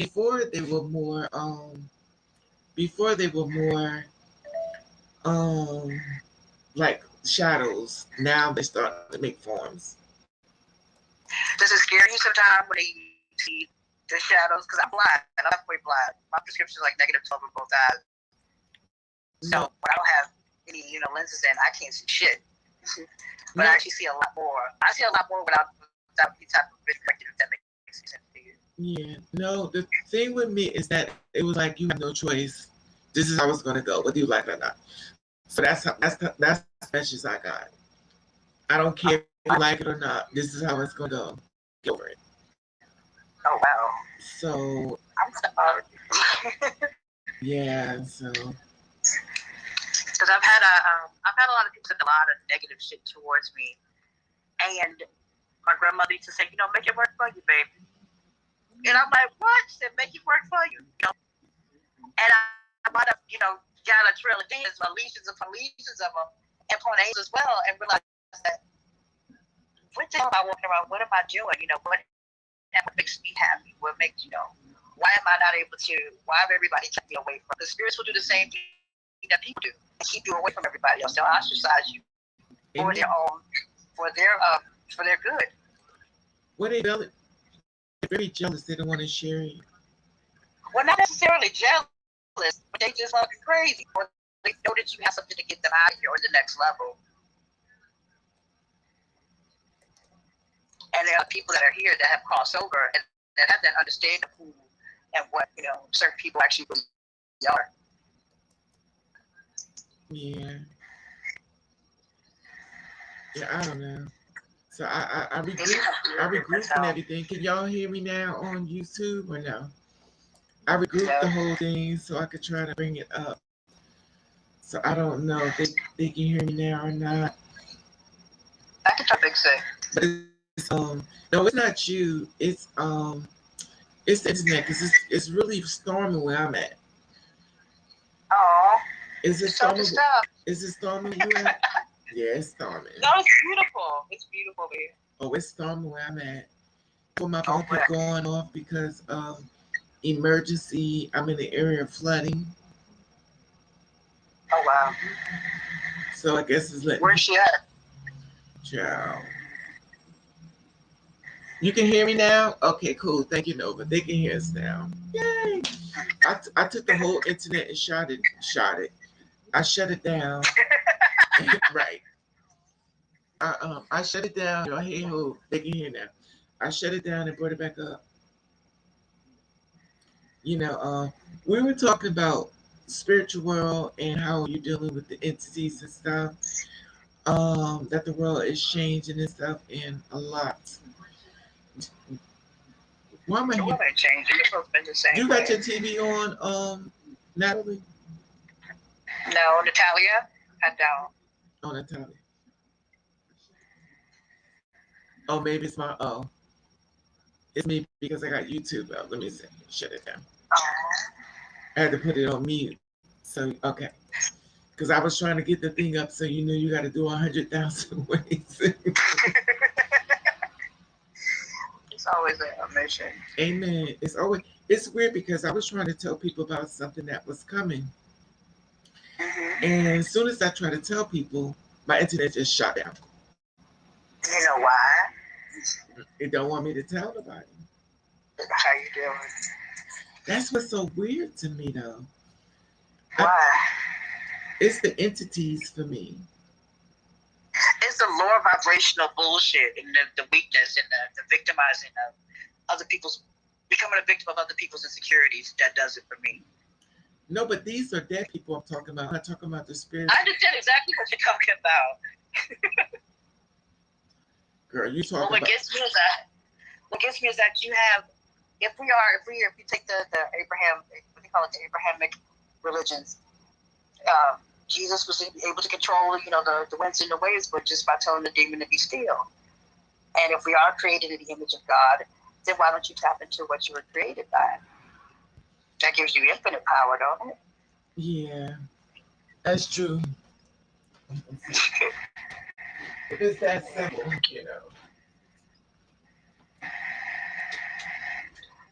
before they were more like shadows. Now they start to make forms. Does it scare you sometimes when you see the shadows? Because I'm blind. I'm halfway blind. My prescription is like -12 on both eyes. So when I don't have any, lenses in, I can't see shit. But I actually see a lot more. I see a lot more without any type of vision corrected, if that makes sense to you. Yeah. No, the thing with me is that it was like you have no choice. This is how it's gonna go, whether you like it or not. So that's as much as I got. I don't care if you like it or not. This is how it's gonna go. Get over it. Oh wow. So I'm sorry. yeah. So because I've had a lot of people say a lot of negative shit towards me, and my grandmother used to say, make it work for you, baby. And I'm like, what? She said, make it work for you. And I might have, got a trail of demons, legions upon them, and upon angels as well, and realized that what the hell am I walking around? What am I doing? What makes me happy? What makes, why am I not able to? Why have everybody kept me away from? The spirits will do the same thing that people do and keep you away from everybody else. They'll ostracize you for their own, for their good. What they jealous? They're very jealous. They don't want to share you. Well, not necessarily jealous, but they just fucking crazy. Or they know that you have something to get them out of here or the next level. And there are people that are here that have crossed over and that have that understanding of who and what certain people actually really are. Yeah. Yeah, I don't know. So I regrouped and everything. Can y'all hear me now on YouTube or no? I regrouped the whole thing so I could try to bring it up. So I don't know if they can hear me now or not. I can try to fix it. But it's no, it's not you. It's the internet because it's really storming where I'm at. Oh. Is it storming? Is it storming you at? Yeah, it's storming. No, it's beautiful. It's beautiful here. Oh, it's storming where I'm at. Well, my phone kept going off because of emergency. I'm in the area of flooding. Oh wow. So I guess it's letting. Where's she at? Ciao. You can hear me now? Okay, cool. Thank you, Nova. They can hear us now. Yay! I took the whole internet and shot it. I shut it down. Right. I shut it down. Hey ho, they can hear now. I shut it down and brought it back up. We were talking about spiritual world and how you're dealing with the entities and stuff. That the world is changing and stuff, and a lot. Why am I here? Changing. It's supposed to be the same. You got your TV on, Natalie? No, Natalia. I don't. Oh, Natalia. Oh, maybe it's it's me because I got YouTube up. Let me see. Shut it down. I had to put it on mute. So okay, because I was trying to get the thing up, so you got to do 100,000 ways. It's always a mission. Amen. It's weird because I was trying to tell people about something that was coming, and as soon as I try to tell people, my internet just shut down. You know why? It don't want me to tell nobody. How you doing? That's what's so weird to me, though. Why? It's the entities for me. It's the lower vibrational bullshit and the weakness and the victimizing of other people's, becoming a victim of other people's insecurities. That does it for me. No, but these are dead people I'm talking about. I'm not talking about the spirit. I understand exactly what you're talking about. Girl, you talking about... What gets me is that you have, if you take the Abraham, what they call it, the Abrahamic religions, Jesus was able to control, the winds and the waves, but just by telling the demon to be still. And if we are created in the image of God, then why don't you tap into what you were created by? That gives you infinite power, don't it? Yeah, that's true. It's that simple,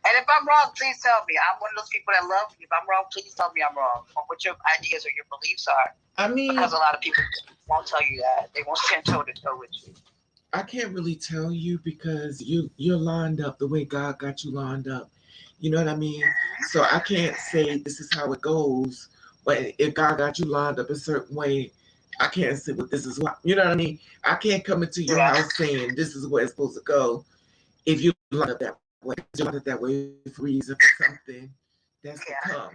And if I'm wrong, please tell me. I'm one of those people that love you. If I'm wrong, please tell me I'm wrong. Or what your ideas or your beliefs are. I mean, because a lot of people won't tell you that. They won't stand toe to toe with you. I can't really tell you because you're lined up the way God got you lined up. You know what I mean? So I can't say this is how it goes. But if God got you lined up a certain way, I can't say, well, this is what, you know what I mean? I can't come into your house saying this is where it's supposed to go if you lined up that way. You lined up that way for a reason, for something that's to come.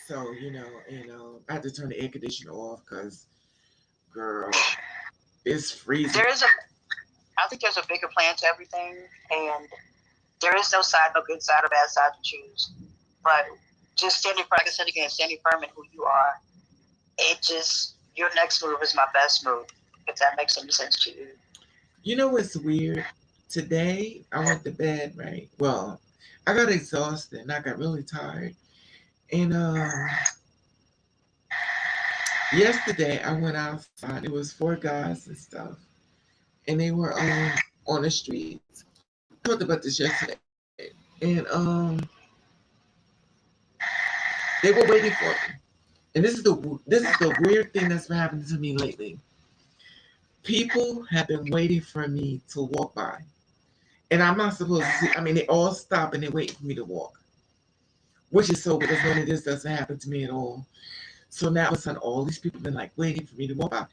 So, I had to turn the air conditioner off because, girl, it's freezing. I think there's a bigger plan to everything, and there is no side, no good side or bad side to choose. But just standing, like I said again, standing firm in who you are. Your next move is my best move, if that makes any sense to you. You know what's weird? Today, I went to bed, right? Well, I got exhausted and I got really tired. And yesterday, I went outside. It was 4 guys and stuff. And they were on the streets. I talked about this yesterday. And they were waiting for me. And this is the weird thing that's been happening to me lately. People have been waiting for me to walk by. And I'm not supposed to see. I mean, they all stop and they wait for me to walk. Which is so because none of this doesn't happen to me at all. So now all of a sudden, all these people have been like waiting for me to walk by.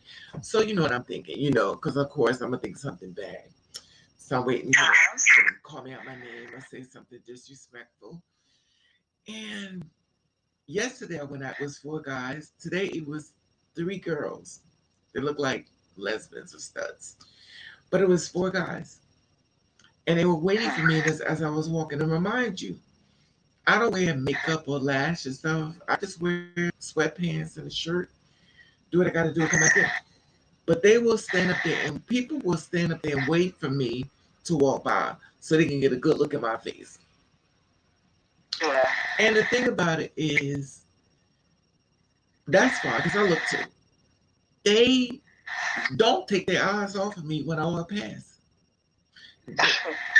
So you know what I'm thinking, because of course I'm going to think something bad. So I'm waiting for them to call me out my name or say something disrespectful. And yesterday when I was 4 guys. Today it was 3 girls. They look like lesbians or studs. But it was 4 guys. And they were waiting for me as I was walking. And remind you, I don't wear makeup or lash and stuff. I just wear sweatpants and a shirt. Do what I got to do and come back in. But they will stand up there and people will stand up there and wait for me to walk by so they can get a good look at my face. Yeah. And the thing about it is, that's fine because I look too. They don't take their eyes off of me when I walk past.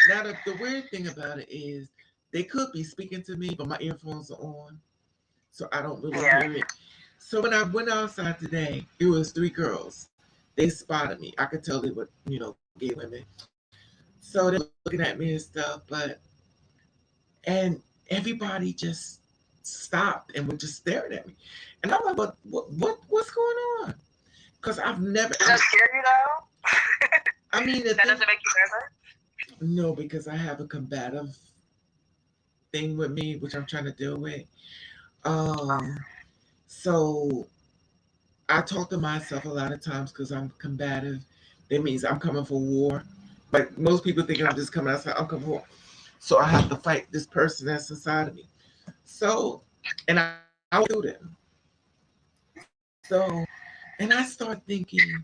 Now, the weird thing about it is they could be speaking to me, but my earphones are on, so I don't really hear it. So when I went outside today, it was 3 girls. They spotted me. I could tell they were, gay women. So they were looking at me and stuff, and everybody just stopped and were just staring at me. And I'm like, what's going on? Because I've never. Does that scare you though? I mean, that doesn't make you nervous? No, because I have a combative thing with me, which I'm trying to deal with. So I talk to myself a lot of times because I'm combative. That means I'm coming for war. Like most people think I'm just coming outside. I'm coming for war. So I have to fight this person that's inside of me. So, and I do that. So, and I start thinking,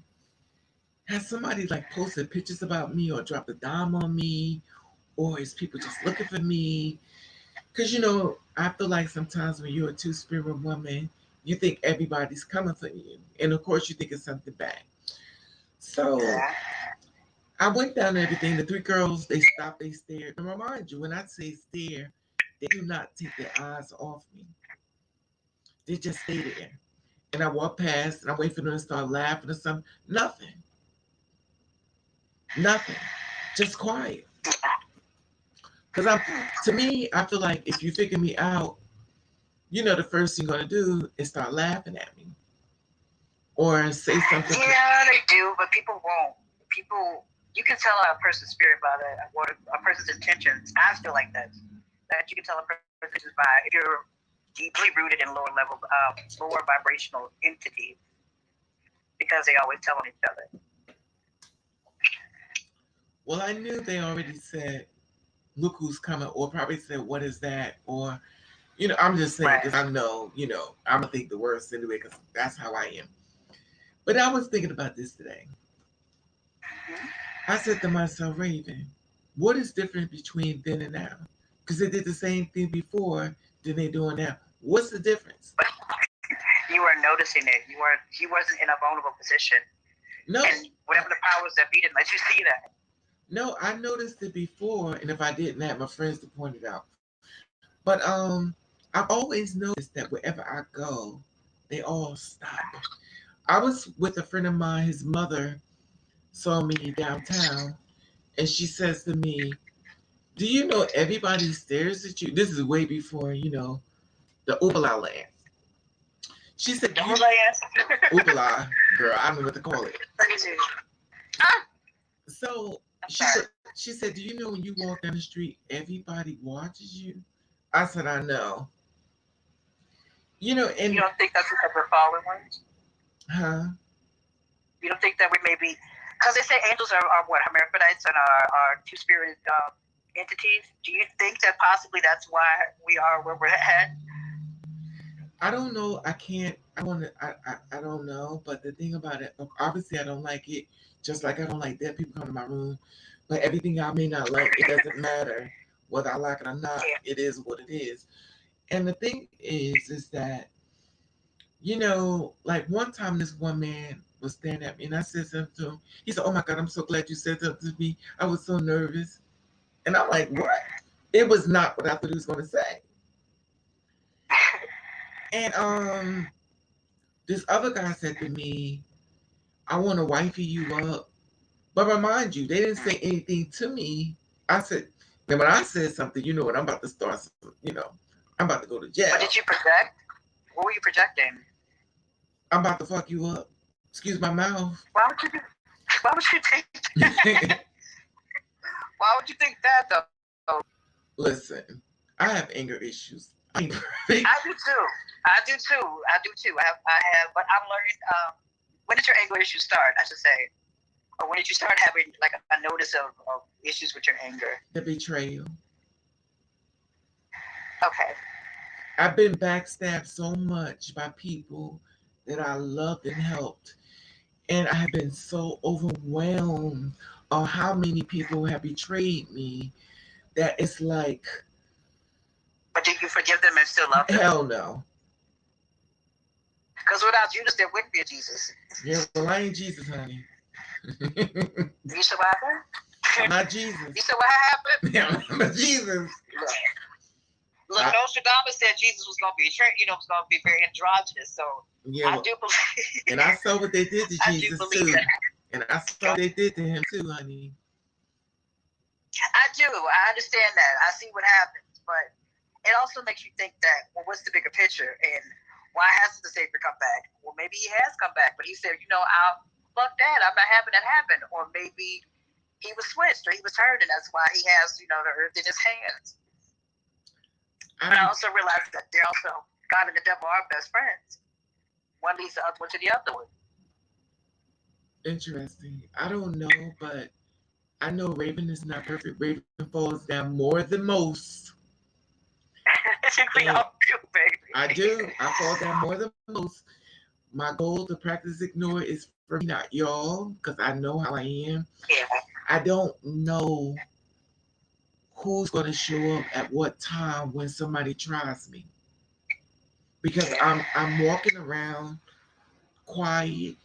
has somebody like posted pictures about me or dropped a dime on me? Or is people just looking for me? Because, I feel like sometimes when you're a two-spirit woman, you think everybody's coming for you. And, of course, you think it's something bad. So I went down to everything. The 3 girls, they stopped, they stared. And remind you, when I say stare, they do not take their eyes off me. They just stay there. And I walk past, and I wait for them to start laughing or something. Nothing. Just quiet. Because to me, I feel like if you figure me out, the first thing you're going to do is start laughing at me. Or say something. Yeah, they do, but people won't. You can tell a person's spirit by that, or a person's intentions. I feel like that you can tell a person's by if you're deeply rooted in lower level, lower vibrational entities, because they always tell on each other. Well, I knew they already said, look who's coming, or probably said, what is that? Or, I'm just saying, because I know, I'm going to think the worst anyway, because that's how I am. But I was thinking about this today. I said to myself, Raven, what is different between then and now? Because they did the same thing before than they're doing now. What's the difference? You were noticing it. He wasn't in a vulnerable position. No. And whatever the powers that be didn't let you see that. No, I noticed it before, and if I didn't, I had my friends to point it out. But I've always noticed that wherever I go, they all stop. I was with a friend of mine. His mother saw me downtown, and she says to me, "Do you know everybody stares at you?" This is way before the Oobala land. She said, "Do Don't you relay us. Oobala girl? I don't know what to call it." Crazy. Ah, So I'm she sorry. said, "She said, do you know when you walk down the street, everybody watches you?" I said, "I know." You And don't think that's because we're fallen ones? huh? You don't think that we may be, because they say angels are what, hermaphrodites and are two spirit entities. Do you think that possibly that's why we are where we're at? I don't know. I can't. I want to. I don't know. But the thing about it, obviously, I don't like it. Just like I don't like dead people come to my room. But everything I may not like, it doesn't matter whether I like it or not. Yeah. It is what it is. And the thing is that like one time this one man was staring at me, and I said something to him. He said, "Oh my God, I'm so glad you said something to me. I was so nervous." And I'm like, "What?" It was not what I thought he was going to say. And this other guy said to me, "I want to wifey you up." But remind you, they didn't say anything to me. I said, now when I said something, you know what, I'm about to start, I'm about to go to jail. What did you project? What were you projecting? I'm about to fuck you up. Excuse my mouth. Why would you? Why would you think? Why would you think that though? Listen, I have anger issues. I ain't perfect. I do too. I do too. I do too. I have, but I'm learning. When did your anger issues start? I should say, or when did you start having like a notice of issues with your anger? The betrayal. Okay. I've been backstabbed so much by people that I loved and helped. And I have been so overwhelmed on how many people have betrayed me that it's like, But did you forgive them and still love them? hell no. Because without Judas, there wouldn't be a Jesus. Yeah, well, I ain't Jesus, honey. You said what happened? I'm not Jesus. You said what happened? Yeah, I'm not Jesus. Look, Nostradamus said Jesus was going to be, was going to be very androgynous. So Yeah, I do believe. and I saw what they did to Jesus too. That. And I saw what they did to him too, honey. I do. I understand that. I see what happens, but it also makes you think that, well, what's the bigger picture, and why hasn't the Savior come back? Well, maybe he has come back, but he said, I'll fuck that. I'm not having that happen. Or maybe he was switched or he was turned, and that's why he has, the earth in his hands. I also realized that they're also, God and the devil are best friends. One leads the other one to the other one. Interesting. I don't know, but I know Raven is not perfect. Raven falls down more than most. We all do, baby. I do. I fall down more than most. My goal to practice ignore is for me, not y'all, because I know how I am. Yeah. I don't know who's going to show up at what time when somebody tries me. Because I'm walking around quiet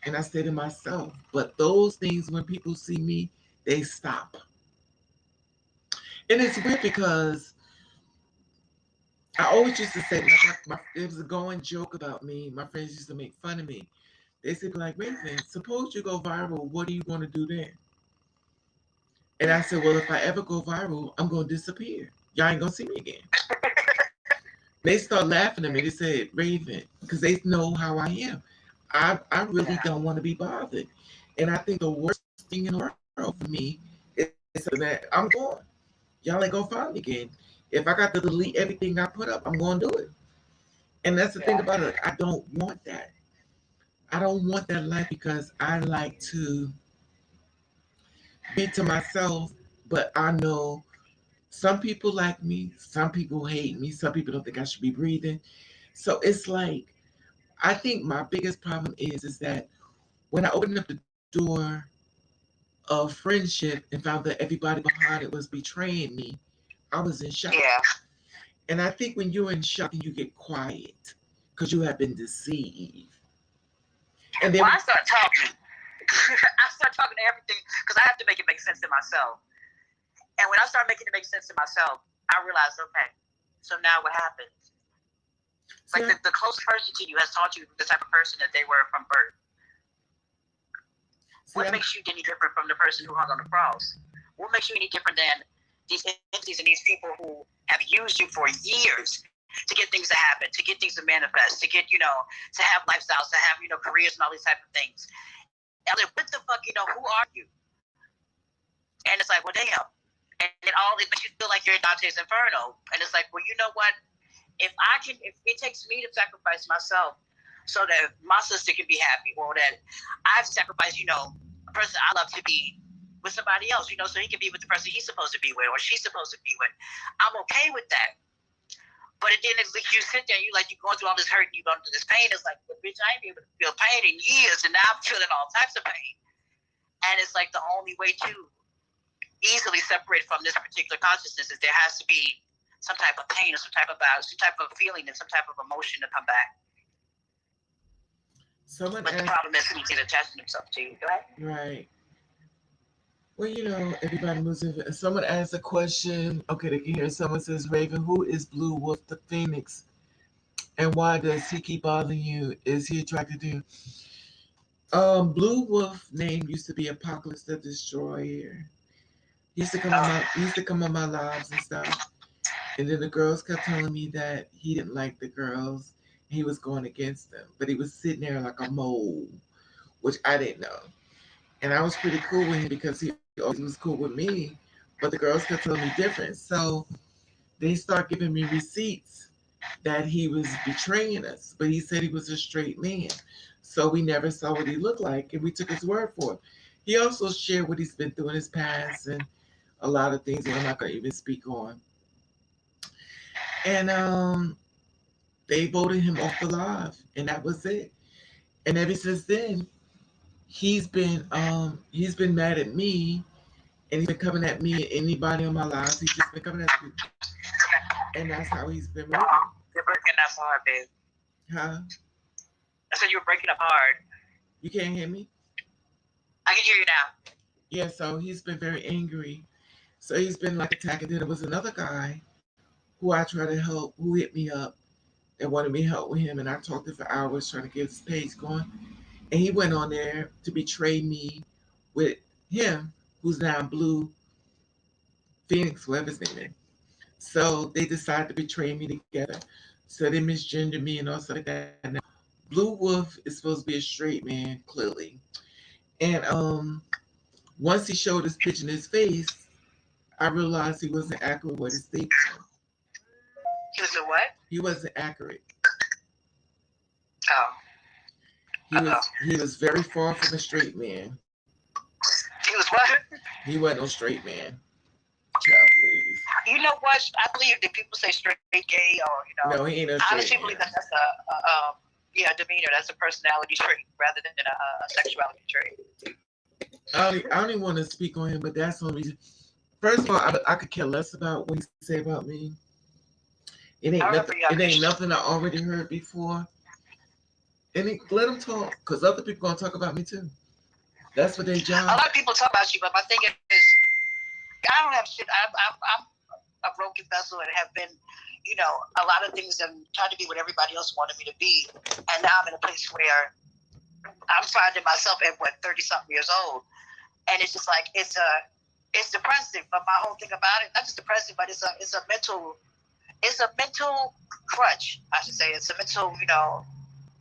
and I say to myself, but those things when people see me, they stop. And it's weird because I always used to say, there was a going joke about me. My friends used to make fun of me. They said, like, Raven, suppose you go viral, what are you going to do then? And I said, well, if I ever go viral, I'm going to disappear. Y'all ain't going to see me again. They start laughing at me. They said, Raven, because they know how I am. I really don't want to be bothered. And I think the worst thing in the world for me is that I'm gone. Y'all ain't going to find me again. If I got to delete everything I put up, I'm going to do it. And that's the thing about it. I don't want that. I don't want that life because I like to be to myself, but I know some people like me, some people hate me, some people don't think I should be breathing. So it's like, I think my biggest problem is that when I opened up the door of friendship and found that everybody behind it was betraying me, I was in shock. Yeah. And I think when you're in shock and you get quiet because you have been deceived. And then I start talking. I start talking to everything because I have to make it make sense to myself. And when I start making it make sense to myself, I realize, okay, so now what happens? Like the close person to you has taught you the type of person that they were from birth. What makes you any different from the person who hung on the cross? What makes you any different than these entities and these people who have used you for years to get things to happen, to get things to manifest, to get, to have lifestyles, to have, careers and all these type of things. And I'm like, what the fuck, who are you? And it's like, well, damn. And it makes you feel like you're in Dante's Inferno. And it's like, well, you know what? If it takes me to sacrifice myself so that my sister can be happy, or that I've sacrificed, a person I love to be with somebody else, so he can be with the person he's supposed to be with or she's supposed to be with, I'm okay with that. But then it's like you sit there, you're going through all this hurt and you're going through this pain. It's like, well, bitch, I ain't been able to feel pain in years, and now I'm feeling all types of pain. And it's like the only way to easily separate from this particular consciousness is there has to be some type of pain or some type of feeling and some type of emotion to come back. But the problem is he's attaching himself to you. Go ahead. Right. Well, everybody moves in. Someone asks a question. Okay, they can hear. Someone says, Raven, who is Blue Wolf the Phoenix? And why does he keep bothering you? Is he attracted to you? Blue Wolf name used to be Apocalypse the Destroyer. He used to come on my lives and stuff. And then the girls kept telling me that he didn't like the girls. He was going against them. But he was sitting there like a mole, which I didn't know. And I was pretty cool with him because he always was cool with me. But the girls kept telling me different. So they start giving me receipts that he was betraying us. But he said he was a straight man. So we never saw what he looked like. And we took his word for it. He also shared what he's been through in his past and a lot of things that I'm not going to even speak on. And they voted him off the live. And that was it. And ever since then, he's been mad at me, and he's been coming at me and anybody on my lives. He's just been coming at me, and that's how he's been moving. You're breaking up hard, babe. Huh? I said you were breaking up hard. You can't hear me? I can hear you now. Yeah, so he's been very angry. So he's been like attacking. Then there was another guy who I tried to help, who hit me up and wanted me to help with him, and I talked to him for hours trying to get his page going. And he went on there to betray me with him, who's now Blue Phoenix, whatever his name is. So they decided to betray me together. So they misgendered me and all stuff like that. Now, Blue Wolf is supposed to be a straight man, clearly. And once he showed his pitch in his face, I realized he wasn't accurate with his statement. He was a what? He wasn't accurate. Oh. He was very far from a straight man. He was what? He wasn't no straight man. Child, please. You know what? I believe that people say straight, gay, or No, he ain't no straight. I honestly believe that that's a demeanor. That's a personality trait rather than a sexuality trait. I don't even want to speak on him, but that's the only reason. First of all, I could care less about what he say about me. It ain't nothing I already heard before. And let them talk, because other people gonna talk about me too. That's what they job. A lot of people talk about you, but my thing is, I don't have shit. I'm a broken vessel and have been, a lot of things and tried to be what everybody else wanted me to be. And now I'm in a place where I'm finding myself at 30-something years old. And it's just like, it's depressing. But my whole thing about it, not just depressing, but it's a mental crutch, I should say. It's a mental,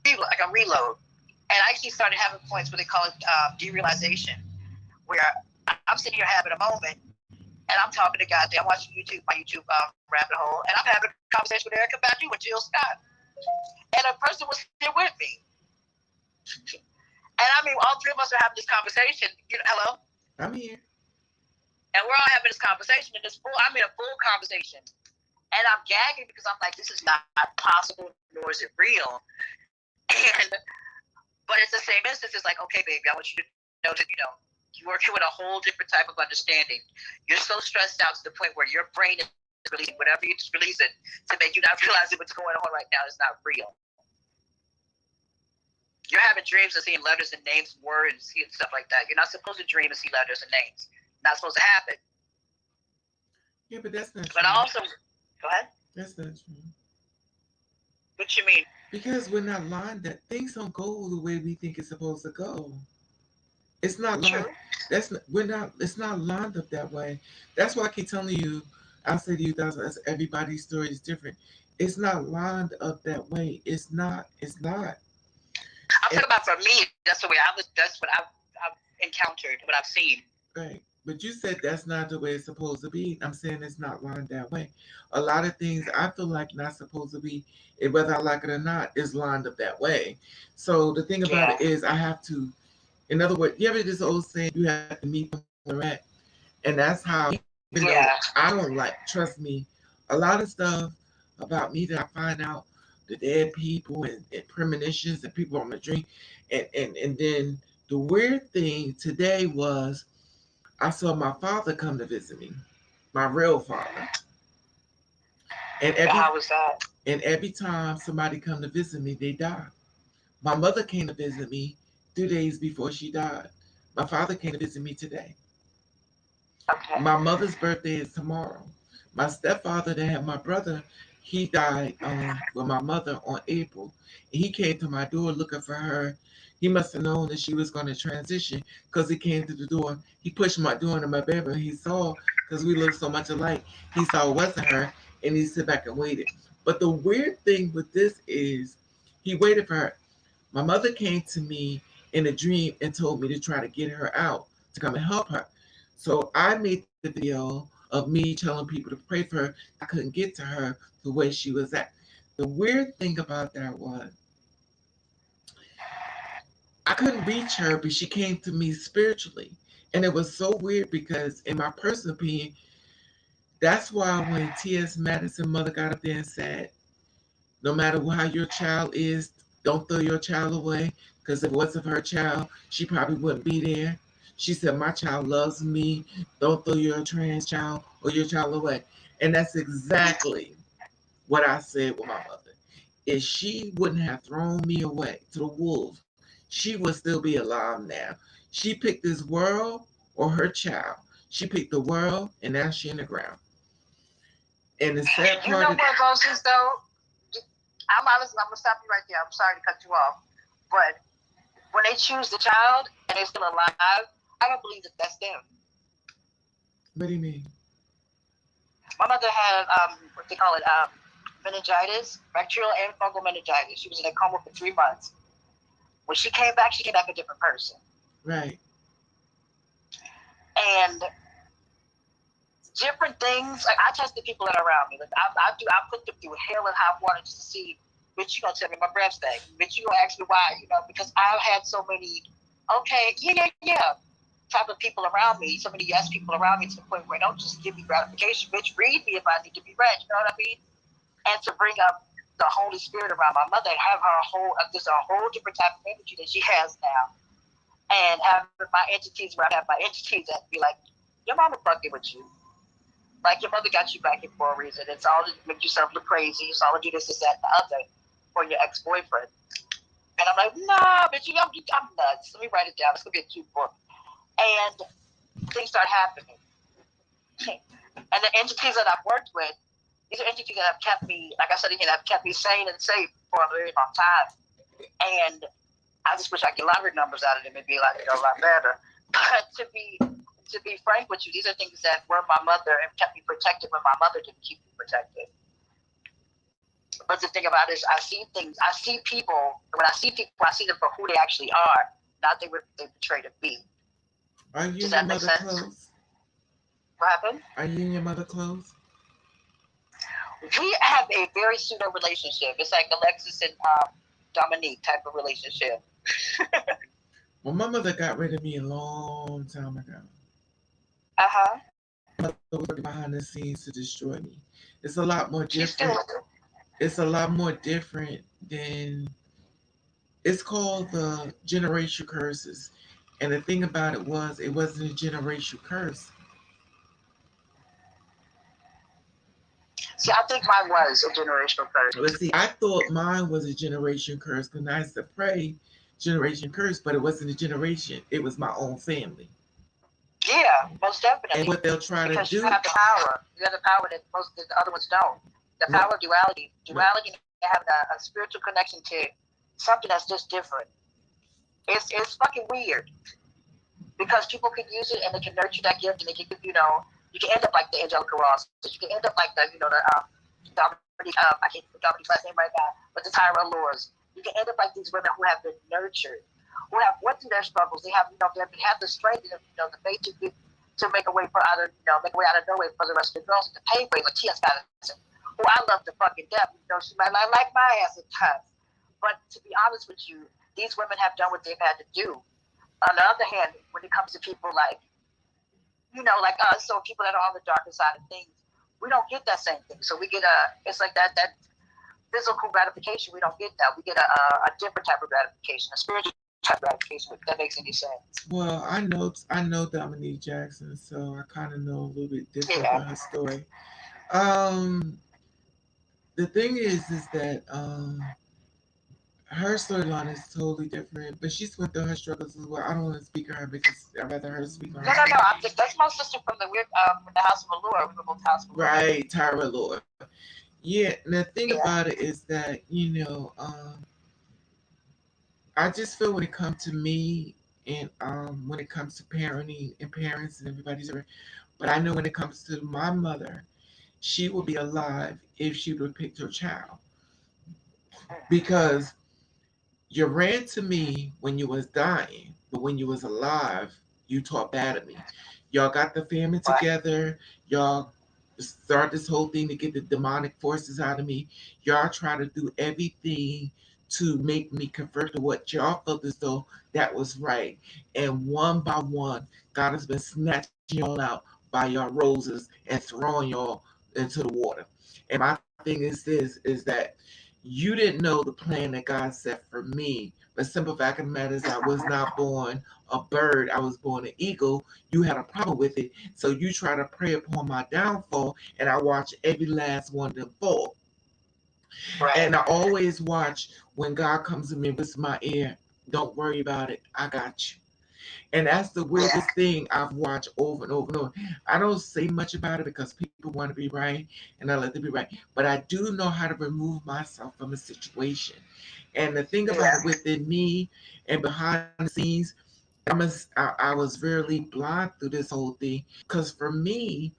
like a reload. And I actually started having points where they call it derealization, where I'm sitting here having a moment, and I'm talking to God. I'm watching my YouTube rabbit hole, and I'm having a conversation with Erica Badu and Jill Scott. And a person was still with me. And I mean, all three of us are having this conversation. Hello? I'm here. And we're all having this conversation, and I'm in a full conversation. And I'm gagging because I'm like, this is not possible, nor is it real. But it's the same instance. It's like, okay, baby, I want you to know that, you're working with a whole different type of understanding. You're so stressed out to the point where your brain is releasing whatever you just release it to make you not realize that what's going on right now is not real. You're having dreams and seeing letters and names, words, and stuff like that. You're not supposed to dream and see letters and names. Not supposed to happen. Yeah, but that's not true. But also, go ahead. That's not true. What you mean? Because we're not lined up. Things don't go the way we think it's supposed to go. It's not True. like that's not, we're not. It's not lined up that way. That's why I keep telling you. I say to you, that's everybody's story is different. It's not lined up that way. It's not. It's not. I'm talking about for me. That's the way I was. That's what I've encountered. What I've seen. Right. But you said that's not the way it's supposed to be. I'm saying it's not lined that way. A lot of things I feel like not supposed to be, whether I like it or not, is lined up that way. So the thing about it is, I have to. In other words, you ever this old saying, you have to meet them where they're at, and that's how. Even though I don't like, trust me, a lot of stuff about me that I find out, the dead people and premonitions and people on the drink, and then the weird thing today was. I saw my father come to visit me, my real father. And how was that? And every time somebody come to visit me, they die. My mother came to visit me 2 days before she died. My father came to visit me today. Okay. My mother's birthday is tomorrow. My stepfather that had my brother, he died with my mother on April. And he came to my door looking for her. He must have known that she was going to transition because he came to the door. He pushed my door into my bedroom. He saw, because we looked so much alike, he saw it wasn't her, and he sit back and waited. But the weird thing with this is he waited for her. My mother came to me in a dream and told me to try to get her out to come and help her. So I made the video of me telling people to pray for her. I couldn't get to her the way she was at. The weird thing about that was I couldn't reach her, but she came to me spiritually. And it was so weird because, in my personal opinion, that's why when T.S. Madison mother got up there and said, no matter how your child is, don't throw your child away. Because if it wasn't for her child, she probably wouldn't be there. She said, my child loves me. Don't throw your trans child or your child away. And that's exactly what I said with my mother. If she wouldn't have thrown me away to the wolves, she would still be alive now. She picked this world or her child. She picked the world, and now she's in the ground. And the sad part, you know what, Moses, though? I'm honestly, I'm gonna stop you right there. I'm sorry to cut you off, but when they choose the child and they're still alive, I don't believe that that's them. What do you mean? My mother had what they call it, meningitis, bacterial and fungal meningitis. She was in a coma for 3 months. When she came back a different person. Right. And different things. Like, I tested people that are around me. Like, I put them through hell and high water just to see. Bitch, you gonna tell me my breath stank? Bitch, you gonna ask me why? You know, because I've had so many. Okay, yeah. Type of people around me, so many yes people around me to the point where don't just give me gratification, bitch. Read me if I need to be read. You know what I mean? And to bring up the Holy Spirit around my mother and have her just a whole different type of energy that she has now, and have my entities where I have my entities that be like, your mama fucking with you. Like, your mother got you back in for a reason. It's all to make yourself look crazy. It's all to do this, that, and the other for your ex-boyfriend. And I'm like, nah, bitch, I'm nuts. Let me write it down. It's going to be a cute book. And things start happening. And the entities that I've worked with, these are entities that have kept me, like I said again, have kept me sane and safe for a very long time. And I just wish I could get lottery numbers out of them and be like, a lot better. But to be frank with you, these are things that were my mother and kept me protected when my mother didn't keep me protected. But the thing about it is, I see people, when I see people, I see them for who they actually are, not they portray to be. Are you and your mother close? What happened? Are you and your mother close? We have a very pseudo relationship. It's like Alexis and Dominique type of relationship. Well, my mother got rid of me a long time ago. Uh-huh. My mother was working behind the scenes to destroy me. It's a lot more different. It's a lot more different than, it's called the generational curses. And the thing about it wasn't a generational curse. See, I think mine was a generational curse. Let's see, I thought mine was a generation curse because I used to pray. generation curse, but it wasn't a generation. It was my own family. Yeah, most And definitely. what they'll try to Because you do, have the power. You have the power that most of the other ones don't. The right, power of duality. right, Duality having a spiritual connection to something that's just different. It's fucking weird because people can use it and they can nurture that gift and they can you can end up like the Angelica Ross. You can end up like I can't think of last name right now, but the Tyra Lures. You can end up like these women who have been nurtured, who have went through their struggles. They have they have the strength and the faith to make a way make a way out of no way for the rest of the girls to pay for it. Like T.S. Madison, who I love to fucking death. She might not like my ass at times, but to be honest with you, these women have done what they've had to do. On the other hand, when it comes to people like us, so people that are on the darker side of things, we don't get that same thing. So we get it's like that physical gratification. We don't get that. We get a different type of gratification, a spiritual type of gratification, if that makes any sense. well, I know Dominique Jackson, so I kind of know a little bit different Yeah. about her story. Um, the thing is that her storyline is totally different, but she's went through her struggles as well. I don't want to speak on her because I'd rather her speak on No, her. no, no. That's my sister from the House of Allure. We were both House of Allure. Right, Tyra Lord. Yeah, and the thing Yeah. about it is that, I just feel when it comes to me and when it comes to parenting and parents and everybody's different, but I know when it comes to my mother, she would be alive if she would have picked her child. Because you ran to me when you was dying, but when you was alive, you talked bad of me. Y'all got the family Right. together. Y'all start this whole thing to get the demonic forces out of me. Y'all try to do everything to make me convert to what y'all felt as though that was right. And one by one, God has been snatching y'all out by your roses and throwing y'all into the water. And my thing is this is that you didn't know the plan that God set for me. The simple fact of the matter is I was not born a bird, I was born an eagle. You had a problem with it. So you try to prey upon my downfall, and I watch every last one of them fall. Right. And I always watch when God comes to me and whispers in my ear, don't worry about it, I got you. And that's the weirdest thing I've watched over and over and over. I don't say much about it because people want to be right and I let them be right. But I do know how to remove myself from a situation. And the thing about it within me and behind the scenes, I was really blind through this whole thing. Because for me,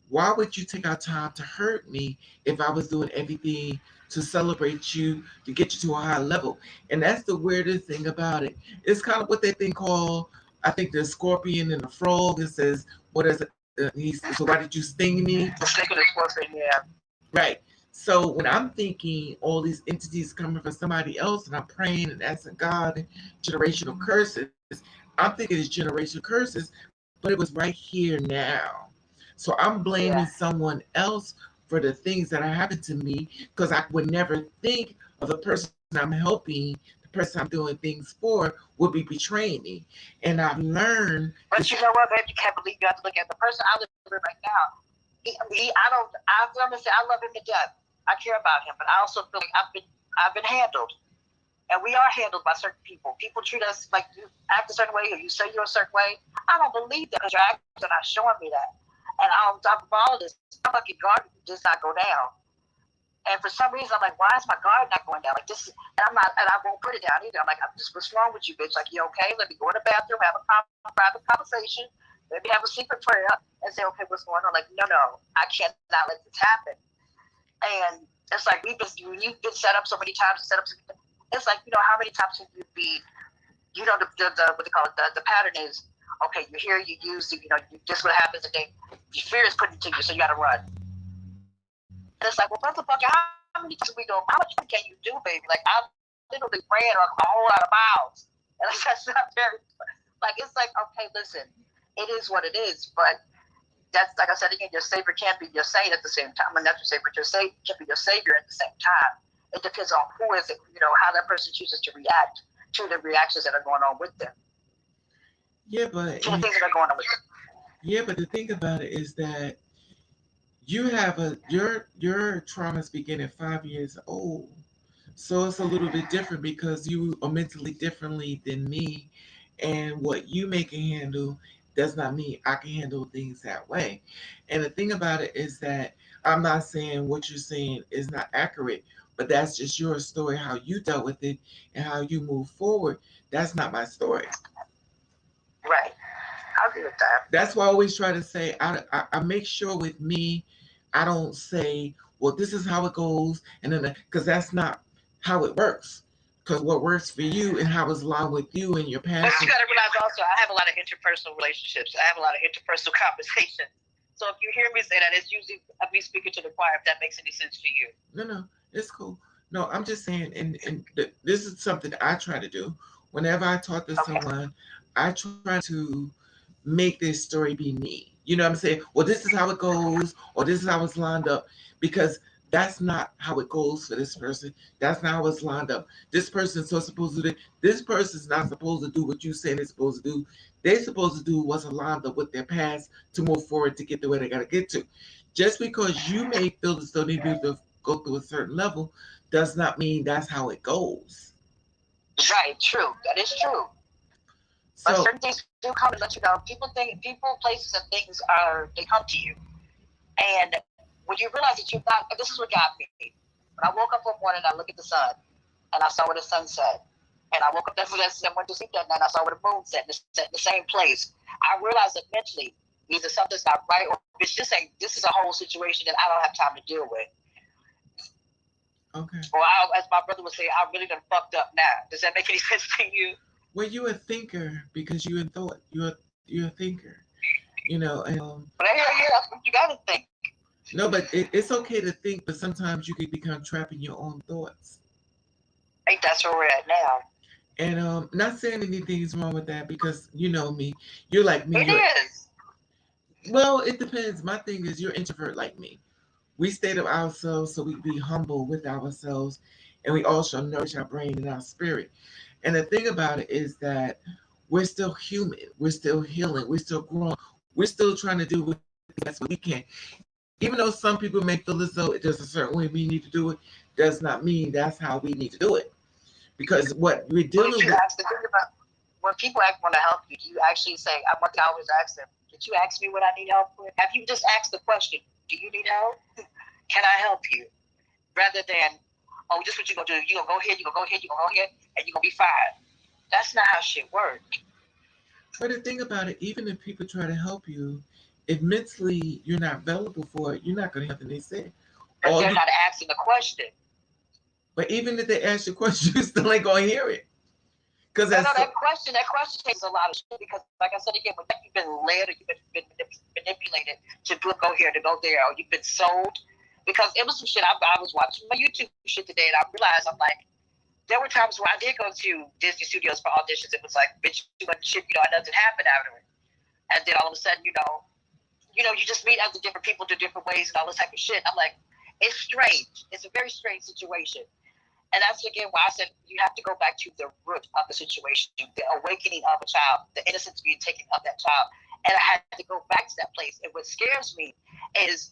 why would you take our time to hurt me if I was doing everything to celebrate you, to get you to a higher level? And that's the weirdest thing about it. It's kind of what they think called, I think, the scorpion and the frog. It says, what is it? So why did you sting me? The snake and the scorpion, yeah. Right. So when I'm thinking all these entities coming from somebody else and I'm praying and asking God generational curses, I'm thinking it's generational curses, but it was right here now. So I'm blaming someone else for the things that are happening to me because I would never think of the person I'm helping, the person I'm doing things for, would be betraying me. And I've learned. But you know what, babe? You can't believe you have to look at the person I live with right now. I'm gonna say I love him to death. I care about him, but I also feel like I've been handled. And we are handled by certain people. People treat us like you act a certain way or you say you're a certain way. I don't believe that because your actions are not showing me that. And on top of all of this, my fucking guard does not go down. And for some reason, I'm like, why is my guard not going down? Like this, and I won't put it down either. I'm like, what's wrong with you, bitch? Like, you okay? Let me go in the bathroom, have a private conversation, maybe have a secret prayer, and say, okay, what's going on? Like, no, I cannot let this happen. And it's like you've been set up so many times, it's like, how many times can you be, the what they call it, the pattern is, okay, you're here, you use, this what happens, and then your fear is put into you, so you got to run. And it's like, well, motherfucker, how many times we go, how much can you do, baby? Like, I literally ran a whole lot of miles. And like, that's not very, like, it's like, okay, listen, it is what it is, but that's, like I said again, your savior can't be your saint at the same time. Well, not your savior, but your savior can't be your savior at the same time. It depends on who is it, how that person chooses to react to the reactions that are going on with them. Yeah, but To the things that are going on with them. yeah, but the thing about it is that you have your traumas begin at 5 years old. So it's a little bit different because you are mentally differently than me, and what you may can handle does not mean I can handle things that way. And the thing about it is that I'm not saying what you're saying is not accurate, but that's just your story, how you dealt with it and how you move forward. That's not my story. Right. I agree with that. That's why I always try to say I make sure with me, I don't say, well, this is how it goes, and then because that's not how it works. Because what works for you and how it's aligned with you and your But passion. you got to realize also, I have a lot of interpersonal relationships. I have a lot of interpersonal conversations. So if you hear me say that, it's usually me speaking to the choir. If that makes any sense to you. No, it's cool. No, I'm just saying, and this is something that I try to do. Whenever I talk to Okay. someone, I try to make this story be me. You know what I'm saying? Well, this is how it goes, or this is how it's lined up, because that's not how it goes for this person. That's not how it's lined up. This person's so supposed to do. This person's not supposed to do what you say they're supposed to do. They're supposed to do what's aligned up with their past to move forward to get to where they got to get to. Just because you may feel as though they need to go through a certain level does not mean that's how it goes. Right. True. That is true. But So, certain things do come and let you know. People, places, and things they come to you. And when you realize that you're not, this is what got me. When I woke up one morning, I look at the sun, and I saw where the sun set. And I woke up that and went to sleep that night, and I saw where the moon set, and it's set in the same place. I realized that mentally, either something's not right, or it's just saying this is a whole situation that I don't have time to deal with. okay. Or as my brother would say, I really done fucked up now. Does that make any sense to you? Well, you're a thinker because you're in thought. You're a thinker. You know, and But that's what you gotta think. no, but it's okay to think, but sometimes you can become trapped in your own thoughts. I think that's where we're at now. And not saying anything's wrong with that because you know me. You're like me. It is. Well, it depends. My thing is you're introvert like me. We state of ourselves so we be humble with ourselves, and we also nourish our brain and our spirit. And the thing about it is that we're still human. We're still healing. We're still growing. We're still trying to do the best we can. Even though some people may feel as though there's a certain way we need to do it, does not mean that's how we need to do it. Because what we're Well, dealing you with. ask the thing about when people want to help you, do you actually say, I want to always ask them, did you ask me what I need help with? Have you just asked the question, do you need help? Can I help you? Rather than, oh, this is what you're going to do. You're going to go here, you're going to go here, you're going to go here, and you're going to be fine. That's not how shit works. But the thing about it, even if people try to help you, if mentally you're not available for it, you're not going to hear nothing they say. But they're not asking the question. But even if they ask you a question, you still ain't going to hear it. Because that question takes a lot of shit. Because, like I said again, when you've been led or you've been manipulated to go here, to go there, or you've been sold. Because it was some shit. I was watching my YouTube shit today, and I realized I'm like, there were times where I did go to Disney Studios for auditions. It was like, bitch, you and shit, and nothing happened out of it. And then all of a sudden, you just meet other different people to different ways and all this type of shit. I'm like, it's strange. It's a very strange situation. And that's again why I said you have to go back to the root of the situation, the awakening of a child, the innocence being taken of that child. And I had to go back to that place. And what scares me is,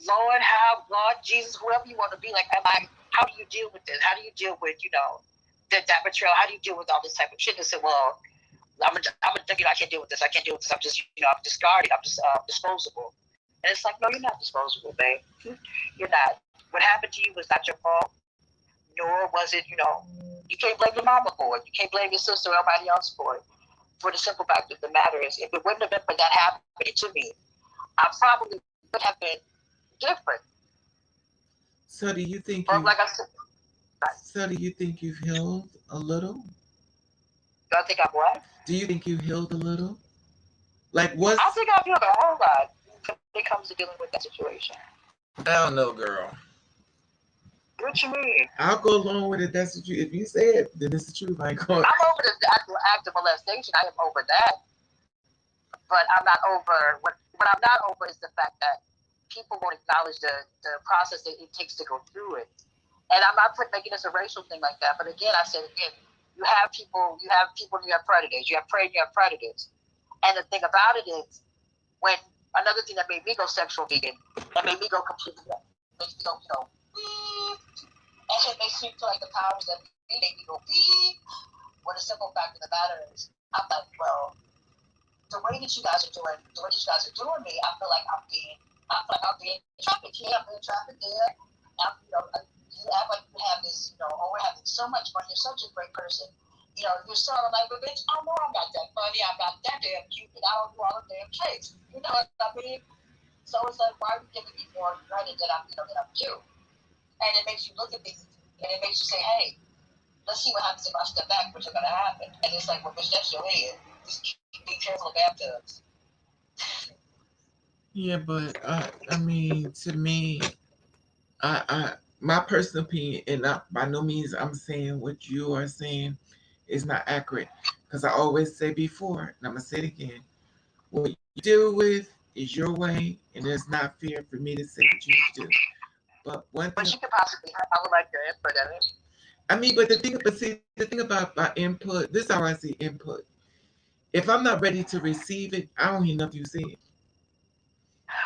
Lord, God, Jesus, whoever you want to be, like, how do you deal with this? How do you deal with, that betrayal? How do you deal with all this type of shit? And say, well, I'm I can't deal with this. I can't deal with this. I'm just, I'm discarded. I'm just disposable. And it's like, no, you're not disposable, babe. You're not. What happened to you was not your fault. Nor was it, you can't blame your mama for it. You can't blame your sister or anybody else for it. For the simple fact of the matter is, if it wouldn't have been for that happening to me, I probably would have been different. So do you think like I said, so do you think you've healed a little? do I think I'm what? Do you think you healed a little? Like what? I think I've healed a whole lot when it comes to dealing with that situation. I don't know, girl. What you mean? I'll go along with it. That's what you. If you say it, then it's the truth. I ain't going. I'm over the actual act of molestation. I am over that, but I'm not over what I'm not over is the fact that people won't acknowledge the process that it takes to go through it. And I'm not making this a racial thing like that. But again, I said again, you have people, and you have predators. You have prey, and you have predators. And the thing about it is, when another thing that made me go sexual vegan, that made me go completely, makes me go, and it makes me feel like the powers that be make me go beep. When the simple fact of the matter is, I'm like, well, the way that you guys are doing me, I feel like I'm being trafficked here, I'm being trafficked there. You act like you have this, we're having so much fun. You're such a great person. You're sort of like, but bitch, I know I'm not that funny. I'm not that damn cute, and I don't do all the damn tricks. You know what I mean? So it's like, why are you giving me more credit than I'm due? And it makes you look at things, and it makes you say, hey, let's see what happens if I step back, what's going to happen? And it's like, well, bitch, that's your head. Just be careful of bathtubs. Yeah, but I mean, to me, my personal opinion, and by no means I'm saying what you are saying is not accurate, because I always say before, and I'm gonna say it again: what you deal with is your way, and it's not fair for me to say what you do. But one thing, but you could possibly, I would like your input on it. I mean, but the thing about my input, this is how I see input. If I'm not ready to receive it, I don't hear nothing you say.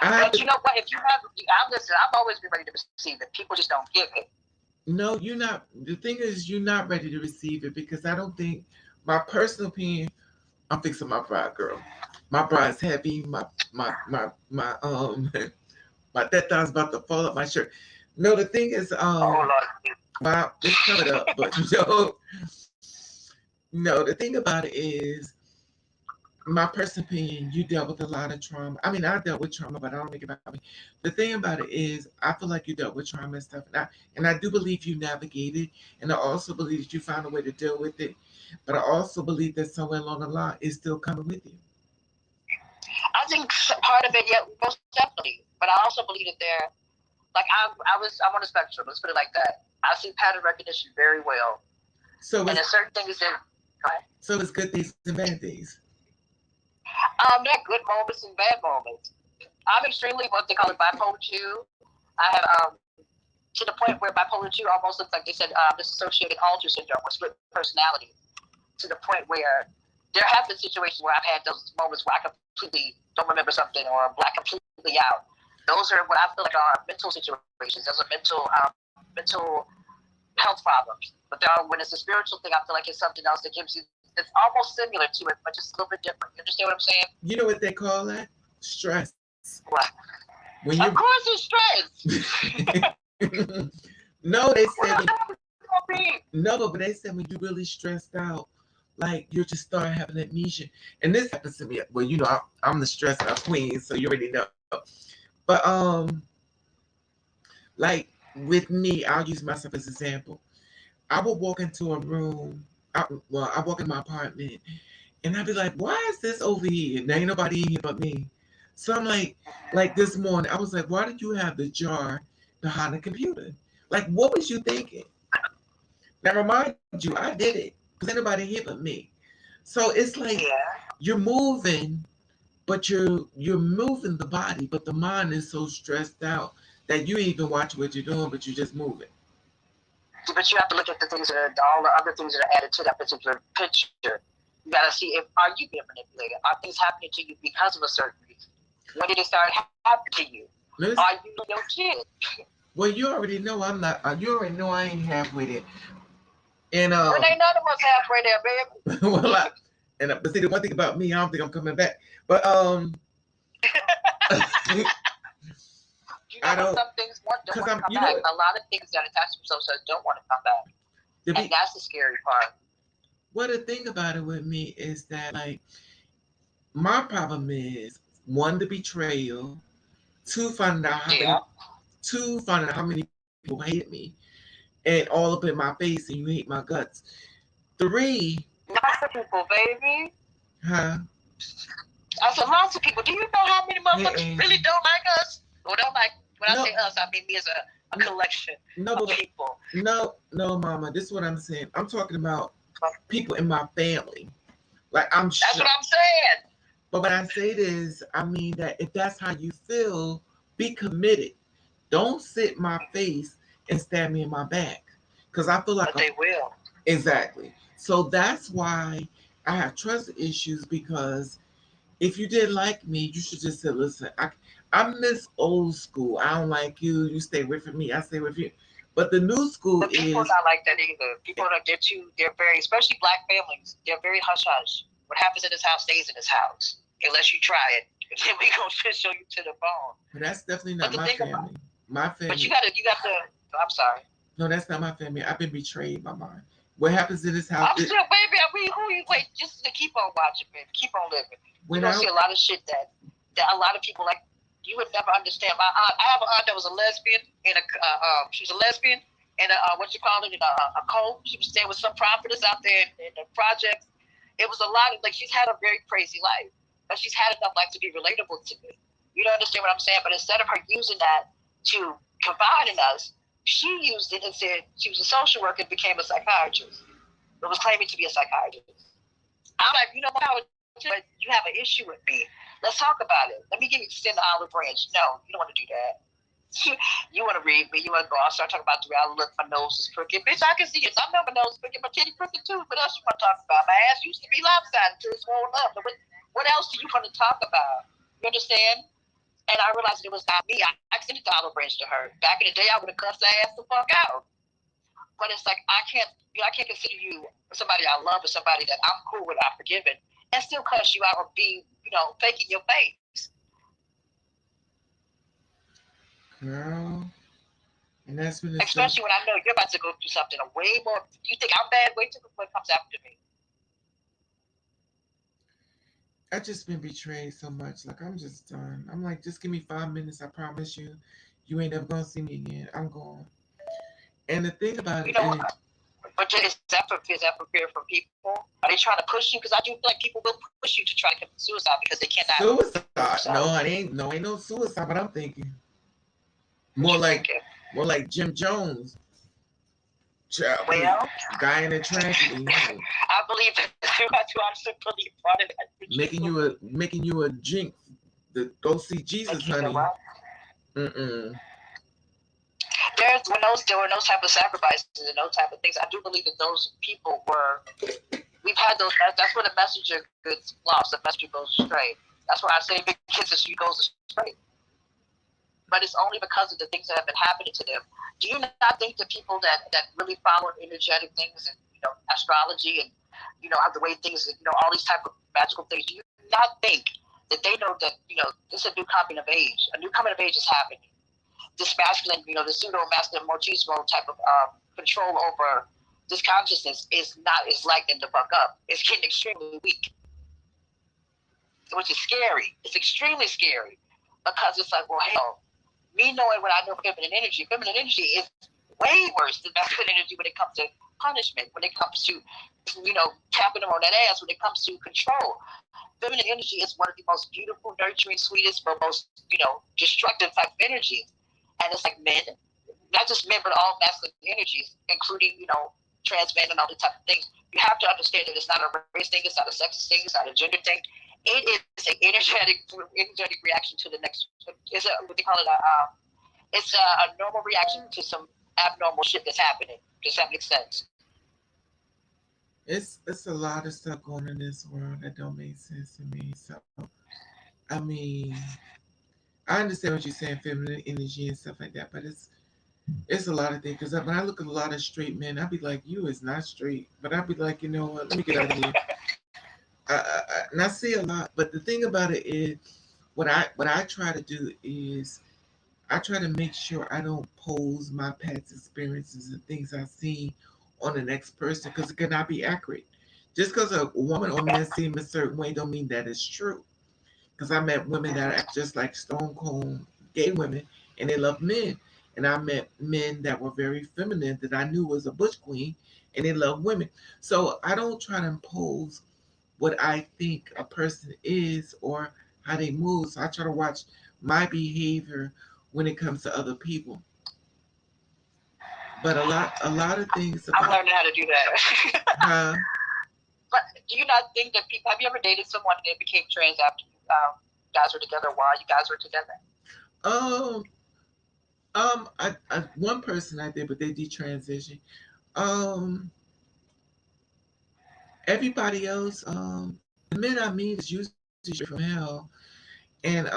But you know what? If you have, I've always been ready to receive it. People just don't give it. No, you're not. The thing is, you're not ready to receive it, because I don't think, my personal opinion, I'm fixing my bride, girl. My bride's heavy. My my that thigh's about to fall up my shirt. No, the thing is, wow, it's covered up, but no, the thing about it is, my personal opinion, you dealt with a lot of trauma. I mean, I dealt with trauma, but I don't make it about me. The thing about it is, I feel like you dealt with trauma and stuff, and I do believe you navigated, and I also believe that you found a way to deal with it. But I also believe that somewhere along the line, it's still coming with you. I think part of it, yeah, most definitely. But I also believe that I'm on a spectrum. Let's put it like that. I see pattern recognition very well. So and there's certain things that. So it's good days and bad days. Not good moments and bad moments. I'm extremely what they call it bipolar 2. I have to the point where bipolar 2 almost looks like they said dissociated alter syndrome or split personality. To the point where there have been situations where I've had those moments where I completely don't remember something or black completely out. Those are what I feel like are mental situations. Those are mental health problems. But when it's a spiritual thing, I feel like it's something else that gives you. It's almost similar to it, but just a little bit different. You understand what I'm saying? You know what they call that? Stress. What? Of course it's stress. No, they said. No, but they said when you really stressed out, like you just start having amnesia. And this happens to me. Well, I'm the stress out queen, so you already know. But like with me, I'll use myself as an example. I would walk into a room. I walk in my apartment, and I'd be like, "Why is this over here? There ain't nobody in here but me." So I'm like this morning, I was like, "Why did you have the jar behind the computer? Like, what was you thinking?" Now, remind you, I did it because ain't nobody here but me. So it's like you're moving, but you're moving the body, but the mind is so stressed out that you even watch what you're doing, but you're just moving. But you have to look at the things all the other things that are added to that particular picture. You gotta see are you being manipulated? Are things happening to you because of a certain reason? When did it start happening to you? Are you your kid? Well, you already know I'm not. You already know I ain't halfway there. And ain't none of us halfway there, baby. Well, but see, the one thing about me, I don't think I'm coming back. But I don't. Some things don't want to come back. A lot of things that attach themselves don't want to come back, and that's the scary part. Well, the thing about it with me is that, like, my problem is, one, the betrayal, two, finding out how many people hate me, and all up in my face, and you hate my guts. 3, lots of people, baby. Huh? I said lots of people. Do you know how many motherfuckers really don't like us? Or don't like? When I say us, I mean me as a collection of people. No, Mama. This is what I'm saying. I'm talking about people in my family. Like that's what I'm saying. But when I say this, I mean that if that's how you feel, be committed. Don't sit my face and stab me in my back, because I feel like they will. Exactly. So that's why I have trust issues, because if you didn't like me, you should just say, "Listen, I miss old school. I don't like you. You stay away from me. I stay with you. But the new school But people is are not like that either. People are they're very, especially black families. They're very hush hush. What happens in this house stays in this house, unless you try it. Then we gonna show you to the bone. but that's definitely But not the my thing about, family. My but family. you got to. I'm sorry. No, that's not my family. I've been betrayed by mine. What happens in this house? I'm still, baby. Who you wait? Just to keep on watching, baby. Keep on living. You're When gonna I see a lot of shit that a lot of people like. You would never understand. My aunt, I have an aunt that was a lesbian and she was a lesbian and what you call it, in a cult. She was staying with some prophetess out there in the projects. It was a lot of like she's had a very crazy life, but she's had enough life to be relatable to me. You don't understand what I'm saying? But instead of her using that to confide in us, she used it and said she was a social worker and became a psychiatrist. But was claiming to be a psychiatrist. I'm like, you know how you have an issue with me. Let's talk about it. Let me give you send the olive branch. No, you don't want to do that. You want to read me. You want to go. I'll start talking about the way I look. My nose is crooked. Bitch, I can see it. I know my nose is crooked. My titty crooked too. What else you want to talk about? My ass used to be lopsided until it's swollen up. But what else do you want to talk about? You understand? And I realized it was not me. I extended the olive branch to her. Back in the day, I would have cussed her ass the fuck out. But it's like I can't consider you somebody I love or somebody that I'm cool with, I'm forgiven, and still cuss you out or be, faking your face. girl, and that's when it's so. Especially when I know you're about to go through something way more. You think I'm bad? Wait till what comes after me. I just been betrayed so much. Like I'm just done. I'm like, just give me 5 minutes. I promise you, you ain't never gonna see me again. I'm gone. And the thing about You it know, is, but is that for fear from people? Are they trying to push you? Because I do feel like people will push you to try to commit suicide because they cannot. suicide. No, it ain't. No, ain't no suicide. But I'm thinking What more you like, thinking? more like Jim Jones, child, Well, guy in a tragedy, I believe that I'm simply part of that. making you a drink to go see Jesus, Like, you know honey. what? Mm-mm. There were those type of sacrifices and those type of things. I do believe that those people were. We've had those. That's where the messenger gets lost. The messenger goes astray. That's why I say big kids as she goes astray. But it's only because of the things that have been happening to them. Do you not think the people that really follow energetic things and astrology and the way things all these type of magical things? Do you not think that they know that this is a new coming of age? A new coming of age is happening. This masculine, the pseudo masculine machismo type of control over this consciousness is lightening the fuck up. It's getting extremely weak, which is scary. It's extremely scary because it's like, well, hell, me knowing what I know feminine energy is way worse than masculine energy when it comes to punishment, when it comes to, tapping them on that ass, when it comes to control. Feminine energy is one of the most beautiful, nurturing, sweetest, but most, destructive type of energies. And it's like men, not just men, but all masculine energies, including, trans men and all these type of things. You have to understand that it's not a race thing, it's not a sexist thing, it's not a gender thing. It is an energetic reaction to the next. It's what they call it. It's a normal reaction to some abnormal shit that's happening. Does that make sense? It's a lot of stuff going on in this world that don't make sense to me. So I mean, I understand what you're saying, feminine energy and stuff like that, but it's a lot of things. Because when I look at a lot of straight men, I'd be like, you is not straight. But I'd be like, you know what? Let me get out of here. And I see a lot, but the thing about it is, what I try to do is I try to make sure I don't pose my past experiences and things I've seen on the next person because it cannot be accurate. Just because a woman or man seem a certain way don't mean that it's true. Because I met women that act just like stone cold gay women and they love men. And I met men that were very feminine that I knew was a bush queen and they love women. So I don't try to impose what I think a person is or how they move. So I try to watch my behavior when it comes to other people. But a lot of things I'm about learning how to do that. huh? But do you not think that people have you ever dated someone that became trans after you guys were together while you guys were together? Um I one person I did, but they detransition. Um Everybody else, the men I meet is usually straight from hell. And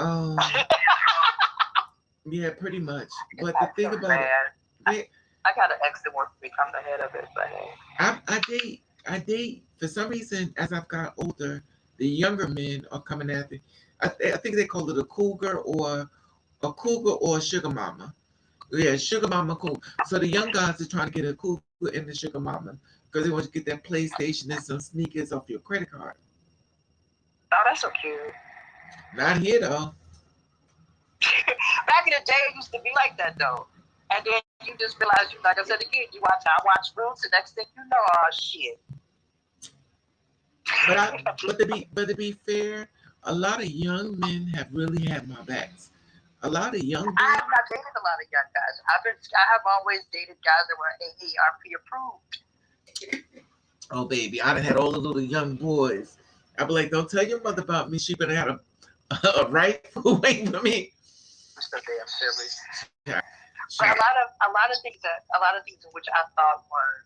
Yeah, pretty much. But the That's thing so about it, bad. yeah, I got an ex that wants to become the head of it, but hey. I date. For some reason, as I've got older, the younger men are coming after. I think they call it a cougar or a sugar mama. Yeah, sugar mama cool. So the young guys are trying to get a cougar and the sugar mama because they want to get that PlayStation and some sneakers off your credit card. Oh, that's so cute. Not here though. Back in the day, it used to be like that though. And then you just realize, like I said again, I watch Roots, and next thing you know, oh shit. But to be fair, a lot of young men have really had my backs. A lot of young I boys. have not dated a lot of young guys. I have always dated guys that were AARP approved. Oh baby, I done had all the little young boys. I'd be like, don't tell your mother about me. She better have a rifle waiting for me. I'm so damn silly. Yeah. But a lot of things in which I thought were.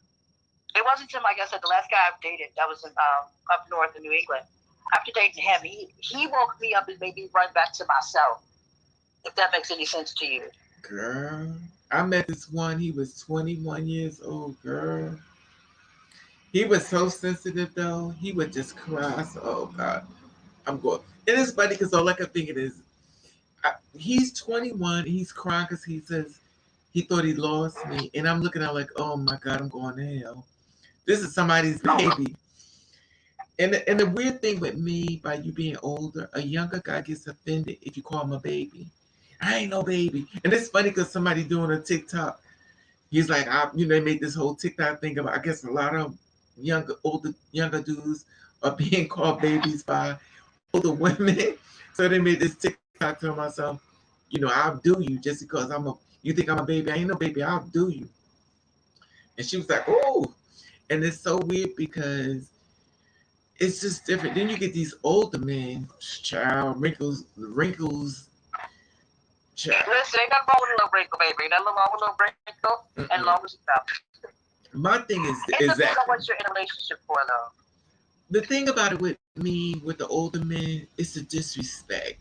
It wasn't until, like I said, the last guy I've dated that was in up north in New England. After dating him, he woke me up and made me run back to myself. If that makes any sense to you. Girl, I met this one. He was 21 years old. Girl, he was so sensitive though. He would just cry. So, oh God, I'm going. It is funny because all I can think it is, he's 21. He's crying because he says he thought he lost me, and I'm looking at like, oh my God, I'm going to hell. This is somebody's baby. And the weird thing with me, by you being older, a younger guy gets offended if you call him a baby. I ain't no baby. And it's funny because somebody doing a TikTok, he's like, they made this whole TikTok thing about, I guess a lot of younger dudes are being called babies by older women. So they made this TikTok to myself, I'll do you just because you think I'm a baby. I ain't no baby. I'll do you. And she was like, oh. And it's so weird because it's just different. Then you get these older men, child, wrinkles, child. Listen, ain't nothing wrong with a little wrinkle, baby. Ain't nothing wrong with a little wrinkle, as long as you know. My thing is It depends on exactly. what you're in a relationship for, though. The thing about it with me, with the older men, is the disrespect.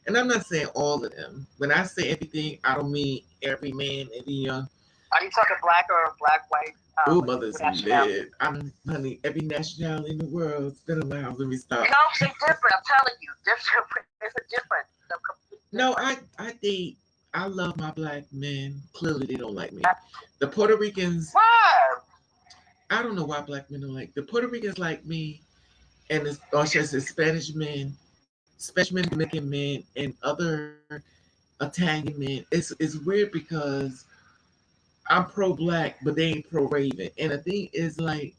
And I'm not saying all of them. When I say everything, I don't mean every man, every young. Are you talking black or black, white, Oh, mothers nationality? live. Honey, every nationality in the world. It's been a while. Let me stop. No, it's different. I'm telling you, different. It's a different. It's a completely No, different. I love my black men. Clearly, they don't like me. The Puerto Ricans, Why? I don't know why black men don't like. The Puerto Ricans like me, and or should I say Spanish men, Dominican men, and other Italian men. It's weird because I'm pro black, but they ain't pro Raven. And the thing is, like,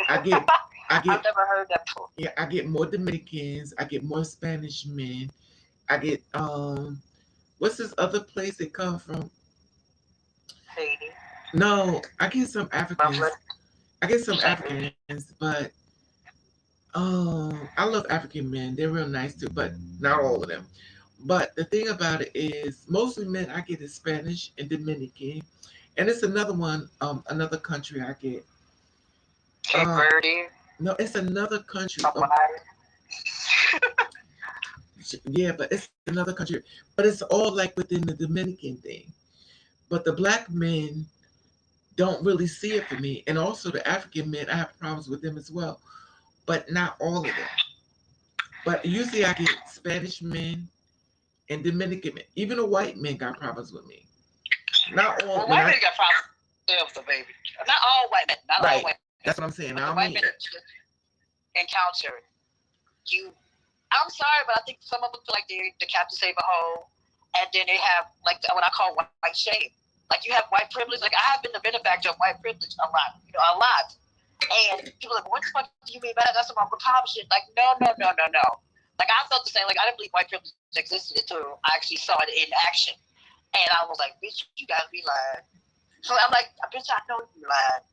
I get, I I've get, never heard that before. yeah, I get more Dominicans. I get more Spanish men. I get what's this other place they come from? Haiti, No, I get some Buffalo, Africans. I get some St. Louis. Africans, but I love African men. They're real nice too, but not all of them. But the thing about it is, mostly men I get is Spanish and Dominican, and it's another one, another country I get. Cape Uh, Verde, no, it's another country. Hawaii. Yeah, but it's another country. But it's all like within the Dominican thing. But the black men don't really see it for me, and also the African men, I have problems with them as well, but not all of them. But usually I get Spanish men and Dominican men. Even the white men got problems with me. Not all. Well, white men got problems themselves, the baby. Not all white men. Not all Right. white men. That's what I'm saying. But I the don't white mean men encounter you. I'm sorry, but I think some of them feel like they're the captain save a hole, and then they have like what I call white shame. Like you have white privilege. Like I have been the benefactor of white privilege a lot. A lot. And people are like, what the fuck do you mean by that? That's some Uncle Tom shit. Like, no, no, no, no, no. Like I felt the same. Like I didn't believe white privilege existed until I actually saw it in action. And I was like, bitch, you guys be lying. So I'm like, bitch, I know you lying.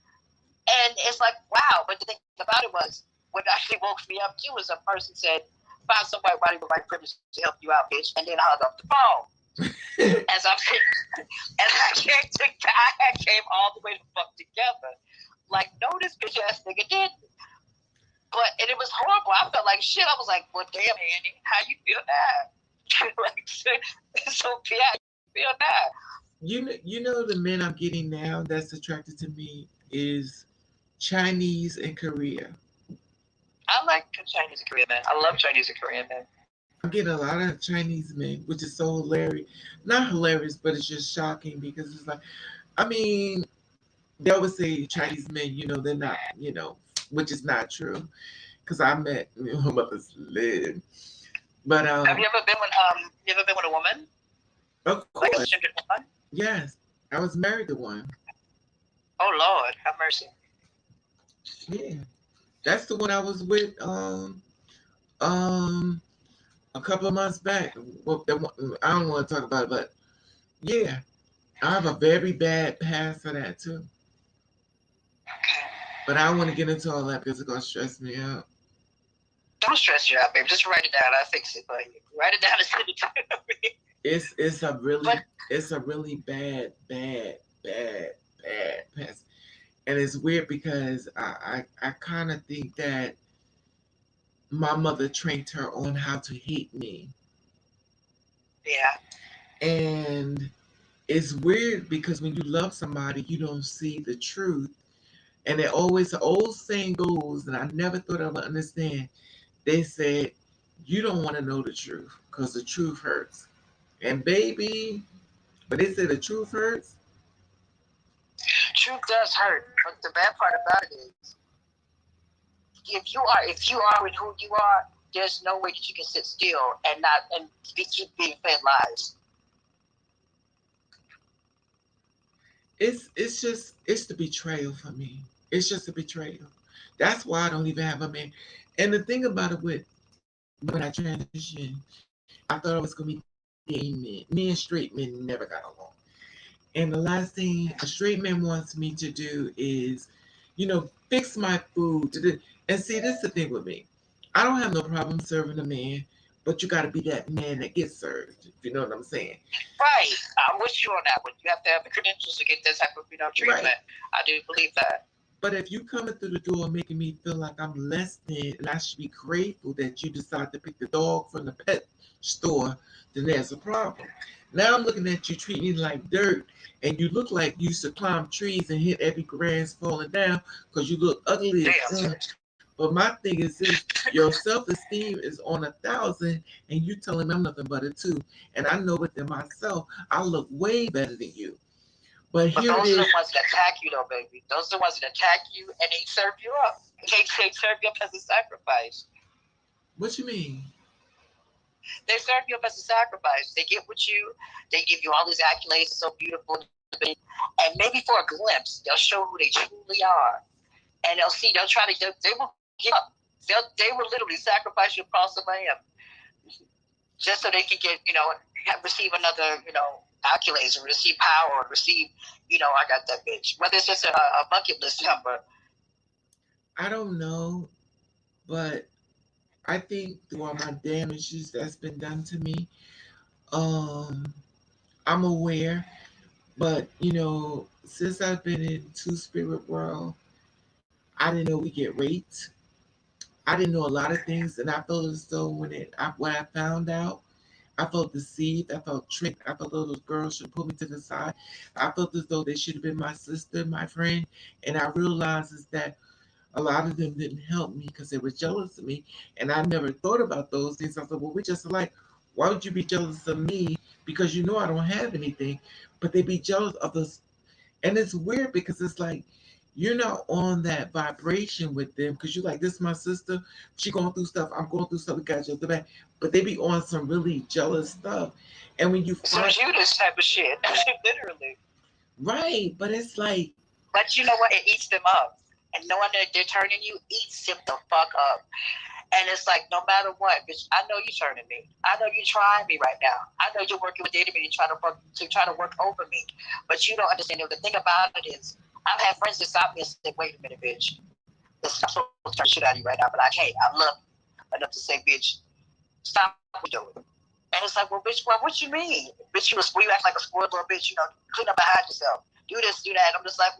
And it's like, wow. But the thing about it was, what actually woke me up too is a person said, find some white body with white privilege to help you out, bitch, and then hung up the phone. As I came all the way to fuck together. Like, no, this bitch ass nigga did. And it was horrible. I felt like shit. I was like, well, damn, Andy, how you feel now? Like, so, P.I., feel that. You know the men I'm getting now that's attracted to me is Chinese and Korea. I like Chinese and Korean men. I love Chinese and Korean men. I'm getting a lot of Chinese men, which is so hilarious. Not hilarious, but it's just shocking because it's like, I mean, they always say Chinese men, you know, they're not, you know, which is not true. Because I met my mother's live. But Have you ever been with a woman? of Like a course, gendered woman? yes, I was married to one. Oh Lord, have mercy. Yeah, that's the one I was with. Um, a couple of months back. Well, I don't want to talk about it, but yeah, I have a very bad past for that too. But I don't want to get into all that because it's gonna stress me out. Don't stress you out, babe. Just write it down. I'll fix it for you. Write it down and send it to me. It's a really But it's a really bad past, and it's weird because I kind of think that my mother trained her on how to hate me, yeah, and it's weird because when you love somebody, you don't see the truth. And it always, the old saying goes, and I never thought I would understand. They said, you don't want to know the truth because the truth hurts. And baby, but they say the truth hurts. truth does hurt. But the bad part about it is, if you are with who you are, there's no way that you can sit still and keep being fed lies. It's the betrayal for me. It's just a betrayal. That's why I don't even have a man. And the thing about it with when I transitioned, I thought I was gonna be dating men. Me and straight men never got along. And the last thing a straight man wants me to do is, you know, fix my food. And see, this is the thing with me. I don't have no problem serving a man, but you got to be that man that gets served. If you know what I'm saying? Right. I'm with you on that one. You have to have the credentials to get this type of treatment. Right. I do believe that. But if you coming through the door making me feel like I'm less than, and I should be grateful that you decide to pick the dog from the pet store, then there's a problem. Now I'm looking at you treating me like dirt, and you look like you used to climb trees and hit every grass falling down because you look ugly as Damn. But my thing is this: your self-esteem is on 1,000, and you telling me I'm nothing but a 2. And I know within myself, I look way better than you. But But here it those is. are the ones that attack you, though, baby. Those are the ones that attack you and they serve you up. They serve you up as a sacrifice. What you mean? They serve you up as a sacrifice. They get with you. They give you all these accolades. It's so beautiful. And maybe for a glimpse, they'll show who they truly are. And they'll see. They'll try to. They will give up. They will literally sacrifice you across the land just so they can get, receive another, accolades or receive power or receive, I got that bitch. Whether it's just a bucket list number. I don't know, but I think through all my damages that's been done to me, um, I'm aware. But since I've been in Two Spirit World, I didn't know we get raped. I didn't know a lot of things, and I felt as though when I found out, I felt deceived. I felt tricked. I felt those girls should put me to the side. I felt as though they should have been my sister, my friend, and I realized is that a lot of them didn't help me because they were jealous of me, and I never thought about those things. I said, well, we're just alike. Why would you be jealous of me? Because you know I don't have anything, but they be jealous of us. And it's weird because it's like you're not on that vibration with them because you're like, this is my sister. She going through stuff. I'm going through stuff. We got you the back. But they be on some really jealous stuff. And when you find you this type of shit, literally. Right, but it's like. But you know what? It eats them up. And knowing that they're turning you eats them the fuck up. And it's like, no matter what, bitch, I know you're turning me. I know you're trying me right now. I know you're working with the enemy to try to work over me. But you don't understand. The thing about it is, I've had friends that stop me and say, wait a minute, bitch. I'm supposed to turn shit out of you right now, but I can't. I love you enough to say, bitch, stop what you're doing. And it's like, well, bitch, what you mean? Bitch, you act like a spoiled little bitch, clean up behind yourself. Do this, do that. I'm just like,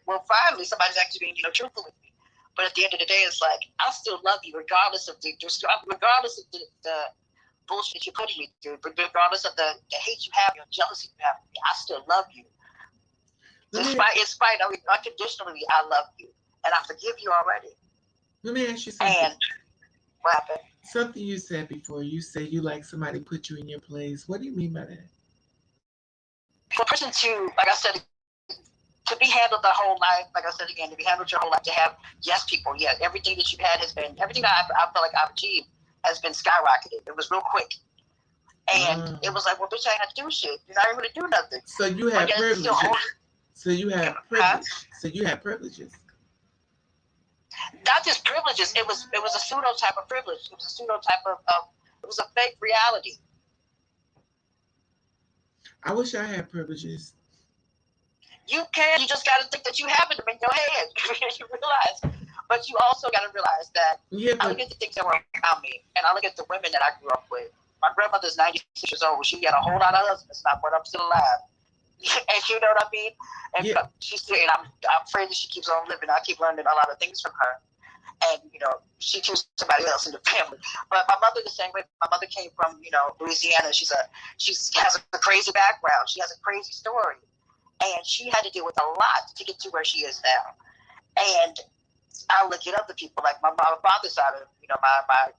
well, finally, somebody's actually being, truthful with me. But at the end of the day, it's like, I still love you regardless of the bullshit you're putting me through, but regardless of the hate you have, your jealousy you have for me, I still love you. Let me In spite of unconditionally, I love you, and I forgive you already. let me ask you something. And what happened? Something you said before. You said you like somebody put you in your place. What do you mean by that? For a person to, like I said again, to be handled the whole life, like I said again, to be handled your whole life, to have, yes, people, yeah, everything that you've had has been, everything that I feel like I've achieved has been skyrocketed. It was real quick. And it was like, well, bitch, I ain't had to do shit. You're not even going to do nothing. So you had privileges. So you had privilege. So you had privileges. Not just privileges. It was a pseudo type of privilege. It was a pseudo type of it was a fake reality. I wish I had privileges. You can. You just got to think that you have them in your head. You realize, but you also got to realize that I look at the things that were around me, and I look at the women that I grew up with. My grandmother's 96 years old. She had a whole lot of husbands, not but I'm still alive. And you know what I mean? And she's still, and I'm afraid that she keeps on living. I keep learning a lot of things from her. And, she chooses somebody else in the family. But my mother the same way. My mother came from, Louisiana. She has a crazy background. She has a crazy story. And she had to deal with a lot to get to where she is now. And I look at other people, like my father's side of it, my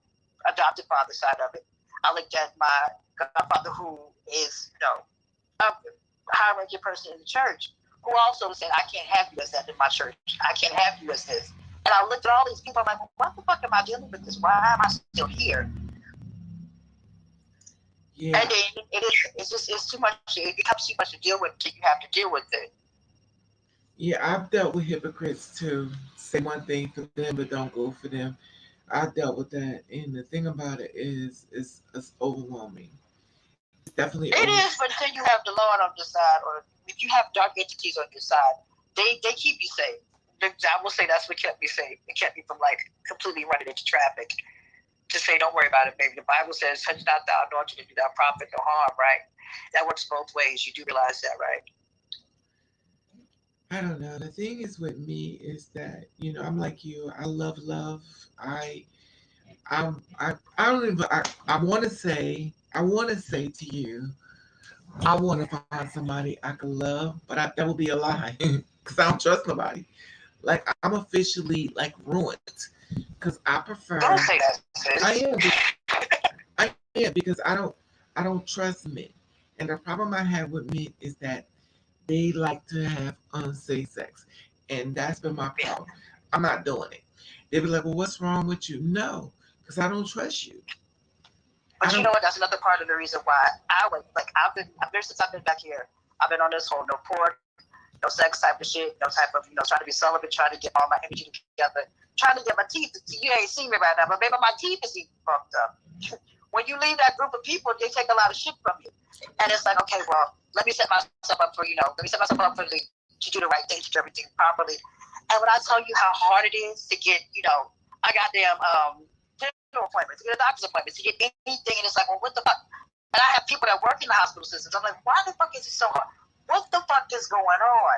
adopted father's side of it. I looked at my godfather, who is, a high-ranking person in the church, who also said, I can't have you as that in my church. I can't have you as this. And I looked at all these people, I'm like, well, what the fuck am I dealing with this? Why am I still here? Yeah. And then it's too much. It becomes too much to deal with until you have to deal with it. Yeah, I've dealt with hypocrites too. Say one thing for them, but don't go for them. I dealt with that, and the thing about it is, it's overwhelming. It's definitely it is, but until you have the Lord on your side, or if you have dark entities on your side, they keep you safe. I will say that's what kept me safe. It kept me from completely running into traffic. To say, don't worry about it, baby. The Bible says, touch not thou, nor to do thou profit no harm, right? That works both ways. You do realize that, right? I don't know. The thing is with me is that, I'm like you. I love love. I don't even, I want to say to you, I want to find somebody I can love, but that would be a lie because I don't trust nobody. Like, I'm officially ruined because I prefer. Don't say that, sis. I am because I don't trust men, and the problem I have with men is that they like to have unsafe sex, and that's been my problem. I'm not doing it. They be like, "Well, what's wrong with you?" No, because I don't trust you. But you know what? That's another part of the reason why I've been since I've been back here. I've been on this whole no porn, no sex type of shit, no type of trying to be celibate, trying to get all my energy together, trying to get my teeth. You ain't see me right now, but maybe my teeth is even fucked up. When you leave that group of people, they take a lot of shit from you, and it's like, okay, well, let me set myself up for to do the right thing, to do everything properly. And when I tell you how hard it is to get, I got dental appointments, to get a doctor's appointment, to get anything, and it's like, well, what the fuck? And I have people that work in the hospital systems. I'm like, why the fuck is it so hard? What the fuck is going on?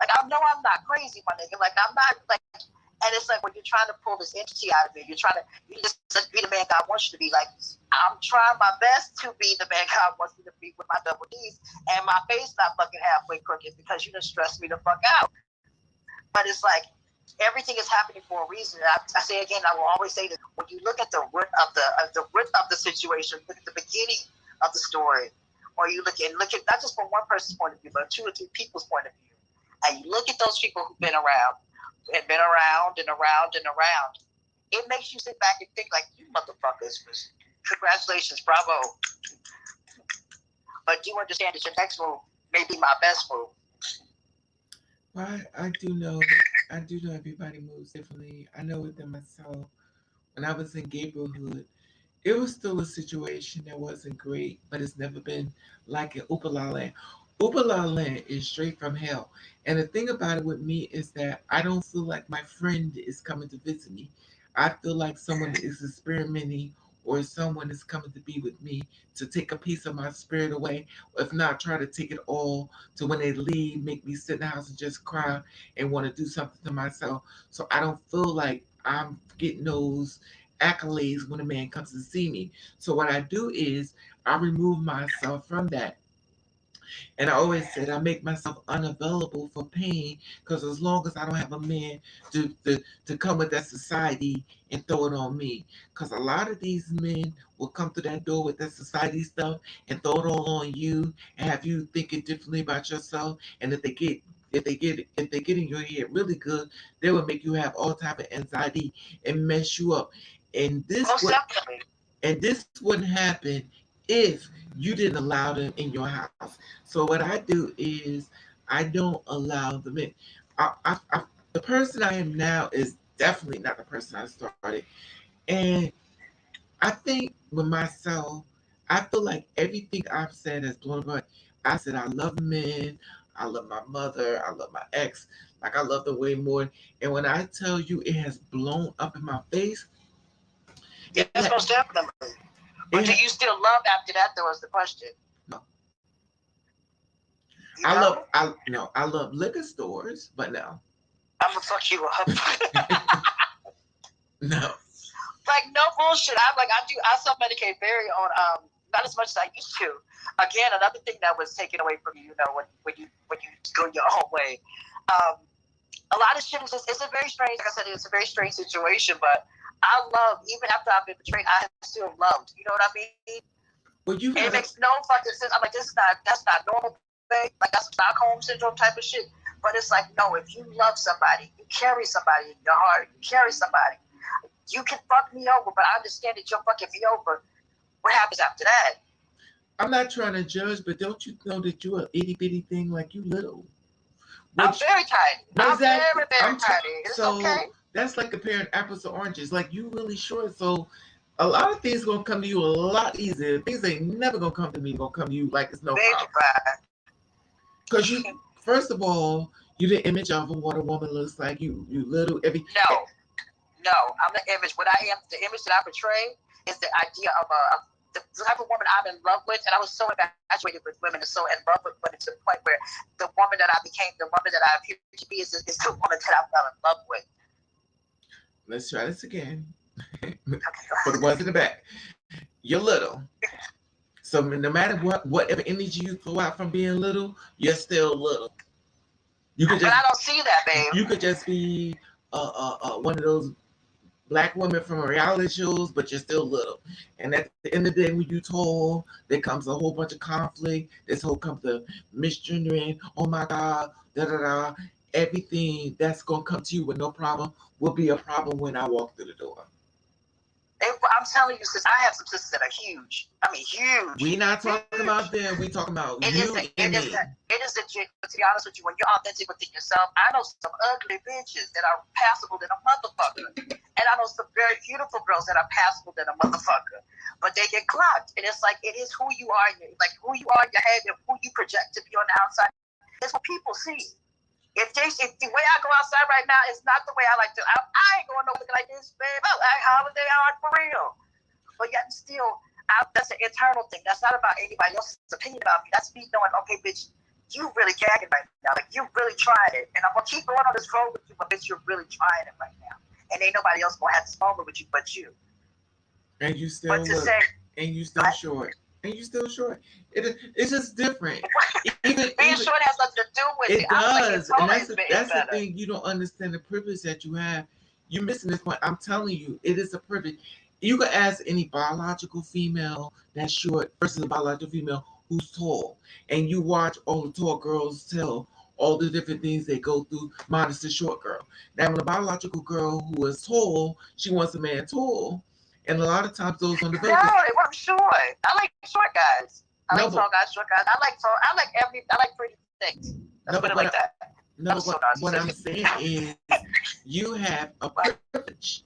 Like, I know I'm not crazy, my nigga. Like, I'm not and it's like when you're trying to pull this entity out of me, you just be the man God wants you to be. Like, I'm trying my best to be the man God wants me to be with my double D's, and my face not fucking halfway crooked because you just stressed me the fuck out. But it's like, everything is happening for a reason. I say again, I will always say that when you look at the root of the situation, look at the beginning of the story, or you look at not just from one person's point of view, but 2 or 3 people's point of view, and you look at those people who've been around and been around and around and around, it makes you sit back and think like, you motherfuckers, congratulations, bravo. But do understand that your next move may be my best move. Well, I do know everybody moves differently. I know within myself, when I was in Gabrielhood, it was still a situation that wasn't great, but it's never been like an Upala Land. Upala Land is straight from hell. And the thing about it with me is that I don't feel like my friend is coming to visit me. I feel like someone is experimenting, or someone is coming to be with me to take a piece of my spirit away. Or if not, try to take it all to when they leave, make me sit in the house and just cry and want to do something to myself. So I don't feel like I'm getting those accolades when a man comes to see me. So what I do is I remove myself from that. And I always said I make myself unavailable for pain because as long as I don't have a man to come with that society and throw it on me. Because a lot of these men will come through that door with that society stuff and throw it all on you and have you thinking differently about yourself. And if they get in your head really good, they will make you have all type of anxiety and mess you up. And this Most would definitely. and this wouldn't happen if you didn't allow them in your house. So what I do is I don't allow them in. The person I am now is definitely not the person I started. And I think with myself, I feel like everything I've said has blown up. I said I love men, I love my mother, I love my ex, like I love them way more. And when I tell you it has blown up in my face, Yes, most definitely. But do you still love after that, though, is the question. No. You know? I love liquor stores, but no. I'm gonna fuck you up. No. Like, no bullshit. I self-medicate very on not as much as I used to. Again, another thing that was taken away from you, when you go your own way. A lot of shit is just, it's a very strange, like I said, it's a very strange situation, but I love, even after I've been betrayed, I still loved. You know what I mean? Well, it makes no fucking sense. I'm like, that's not normal thing. Like, that's Stockholm syndrome type of shit. But it's like, no, if you love somebody, you carry somebody in your heart, you carry somebody. You can fuck me over, but I understand that you're fucking me over. What happens after that? I'm not trying to judge, but don't you know that you're an itty bitty thing like you little? I'm very tiny. I'm very, very tiny. It's so okay. That's like comparing apples to oranges. Like, you really short, so a lot of things gonna come to you a lot easier. Things ain't never gonna come to me, gonna come to you like it's no problem. Because you, first of all, you the image of what a woman looks like. You little No, I'm the image. What I am, the image that I portray is the idea of the type of woman I'm in love with, and I was so infatuated with women and so in love with women to the point where the woman that I became, the woman that I appear to be, is the woman that I fell in love with. Let's try this again. For the ones in the back, you're little. So no matter whatever energy you throw out from being little, you're still little. But I don't see that, babe. You could just be one of those black women from reality shows, but you're still little. And at the end of the day, when you tall, there comes a whole bunch of conflict. This whole comes to misgendering. Oh my God, da da da. Everything that's gonna come to you with no problem will be a problem when I walk through the door. I'm telling you, sis, I have some sisters that are huge. I mean, huge. We're not talking about them. We talking about you and me. It is legit. But to be honest with you, when you're authentic within yourself, I know some ugly bitches that are passable than a motherfucker, and I know some very beautiful girls that are passable than a motherfucker. But they get clocked, and it's like, it is who you are. Like, who you are in your head and who you project to be on the outside. It's what people see. If the way I go outside right now is not the way I like to, I ain't going over like this, babe. I like holiday art for real. But yet still, that's an internal thing. That's not about anybody else's opinion about me. That's me knowing, okay, bitch, you really gagging right now. Like, you really trying it. And I'm going to keep going on this road with you, but bitch, you're really trying it right now. And ain't nobody else going to have this moment with you but you. And you still short. And you still short. It's just different. Being short has nothing to do with it. It does. And that's the thing. You don't understand the privilege that you have. You're missing this point. I'm telling you, it is a privilege. You can ask any biological female that's short versus a biological female who's tall. And you watch all the tall girls tell all the different things they go through, minus the short girl. Now, when a biological girl who is tall, she wants a man tall. And a lot of times those on the No, I'm short. I like short guys. I like tall guys, short guys. I like pretty things. Let's put it like that. No, what I'm saying is you have a privilege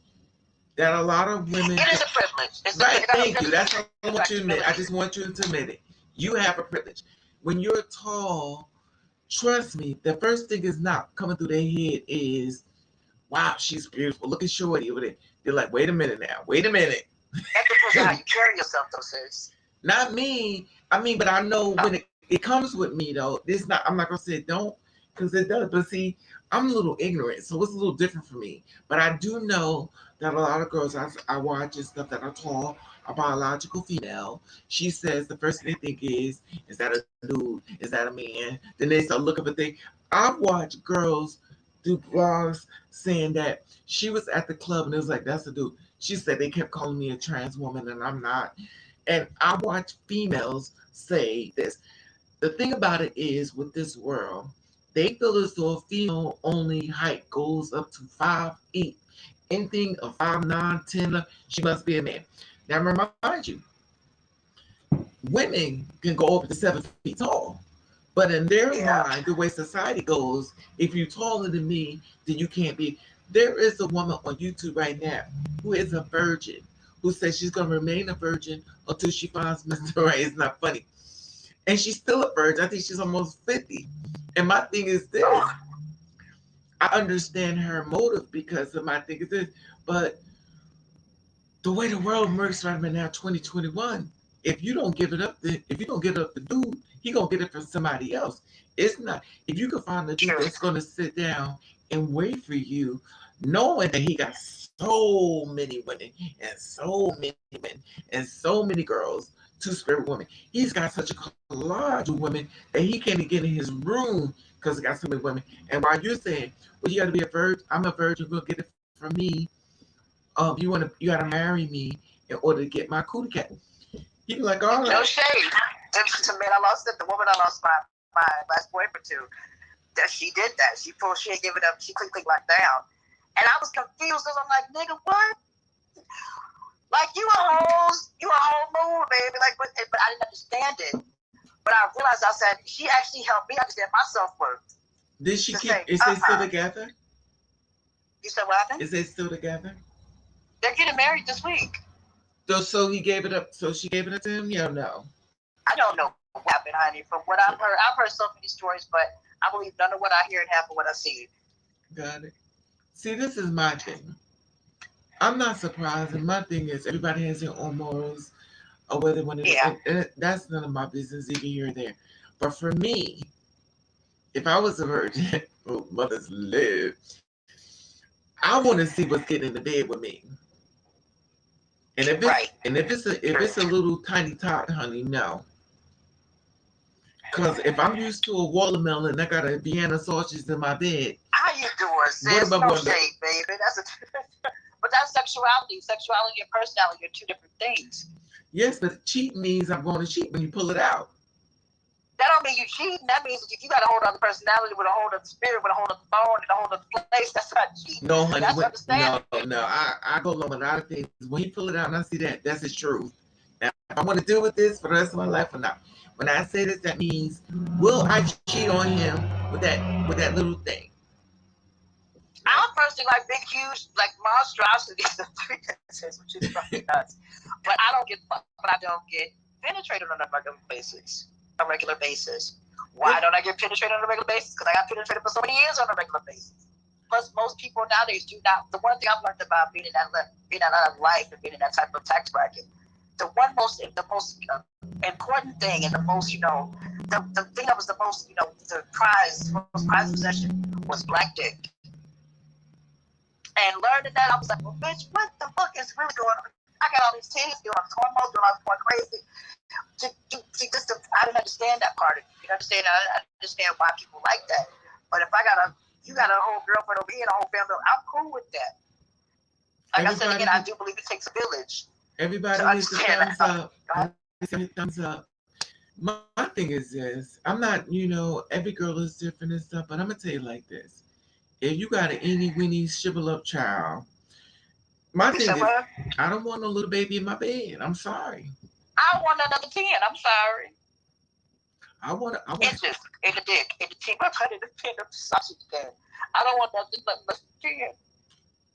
that a lot of women. It is a privilege. Right, thank you. That's what I want you to admit. I just want you to admit it. You have a privilege. When you're tall, trust me, the first thing is not coming through their head is, wow, she's beautiful. Look at Shorty over there. They're like, wait a minute now. Wait a minute. That depends on how you carry yourself, though, sis. Not me. I mean, but I know when it comes with me, though. I'm not gonna say don't. because it does. But see, I'm a little ignorant, so it's a little different for me. But I do know that a lot of girls I watch and stuff that are tall, a biological female. She says the first thing they think is that a dude? Is that a man? Then they start looking for things. I've watched girls do blogs saying that she was at the club and it was like, that's a dude. She said they kept calling me a trans woman and I'm not. And I watch females say this. The thing about it is with this world, they feel as though a female only height goes up to 5'8". Anything of 5'9", 10, she must be a man. Now remind you, women can go up to 7 feet tall. But in their mind, the way society goes, if you're taller than me, then you can't be. There is a woman on YouTube right now who is a virgin, who says she's going to remain a virgin until she finds Mr. Right. It's not funny. And she's still a virgin. I think she's almost 50. And my thing is this. I understand her motive because of my thing is this. But the way the world works right now, 2021, if you don't give it up, if you don't give it up the dude, he gonna get it from somebody else. It's not. If you can find a dude that's gonna sit down and wait for you, knowing that he got so many women and so many men and so many girls, two-spirit women. He's got such a collage of women that he can't even get in his room because he got so many women. And while you're saying, well, you got to be a virgin, I'm a virgin, go get it from me. You gotta marry me in order to get my cootie cat. He be like, all right. No shade. To man, I lost it. The woman I lost my last boyfriend to, that she did that. She ain't give it up. She click locked down, and I was confused because I'm like, nigga, what? Like you a whole mood, baby. Like, but I didn't understand it. But I realized I said she actually helped me understand my self-worth. Did she keep? Is they still together? You said what happened? Is they still together? They're getting married this week. So he gave it up. So she gave it up to him? Yeah, no. I don't know what happened, honey. From what I've heard so many stories, but I believe none of what I hear and half of what I see. Got it. See, this is my thing. I'm not surprised, and my thing is everybody has their own morals, or whether when that's none of my business either here or there. But for me, if I was a virgin, mothers live, I want to see what's getting in the bed with me. And if it's a little tiny tot, honey, no. Because if I'm used to a watermelon and I got a Vienna sausage in my bed, how you doing, sis? No shade, baby. But that's sexuality. Sexuality and personality are two different things. Yes, but cheat means I'm going to cheat when you pull it out. That don't mean you cheating. That means if you got a hold of the personality, with a hold of the spirit, with a hold of the phone, and a hold of the place, that's not cheating. No, honey. No. I go along with a lot of things. When you pull it out and I see that, that's the truth. Now, if I want to deal with this for the rest of my life or not. When I say this, that means, will I cheat on him with that little thing? I personally like big, huge, like monstrosities, which is fucking nuts. But I don't get penetrated on a regular basis. Why don't I get penetrated on a regular basis? Because I got penetrated for so many years on a regular basis. Plus, most people nowadays do not. The one thing I've learned about being in that life and being in that type of tax bracket, the most important thing and the most, the thing that was the most, the most prized possession was black dick. And learning that, I was like, well, bitch, what the fuck is really going on? I got all these titties doing all this hormones, doing all this going crazy. I didn't understand that part of it. You understand? I understand why people like that. But if you got a whole girlfriend over here and a whole family, I'm cool with that. Like I said again, I do believe it takes a village. Everybody needs to thumbs up. Thumbs up. My thing is this. I'm not, every girl is different and stuff, but I'm going to tell you like this. If you got an eeny-weeny shrivel-up child, my thing is, I don't want a little baby in my bed. I'm sorry. I don't want another 10. I'm sorry. I want inches in the dick, in the 10. I'm trying to pin up the sausage again. I don't want nothing but less than 10.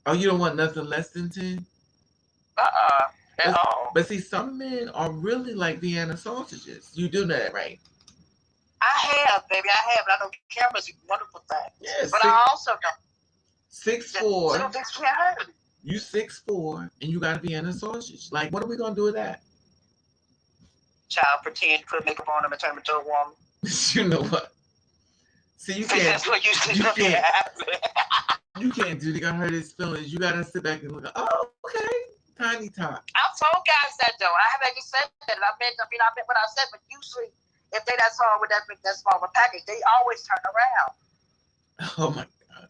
Oh, you don't want nothing less than 10? At all. But see, some men are really like Vienna sausages. You do that, right? I have, baby. I know cameras are wonderful things. Yes. But I also don't. 6'4". Little things can't hurt. You 6'4", and you got to be in a sausage. Like, what are we gonna do with that? Child, pretend, put makeup on him and turn him into a woman. You know what? See, you Because can't, that's what usually you gonna can't, happen. you can't do. They gonna hurt his feelings. You gotta sit back and look. Oh, okay, tiny talk. I've told guys that though. I haven't just said that. I meant what I said, but usually if they that small with that small of a package, they always turn around. Oh my God.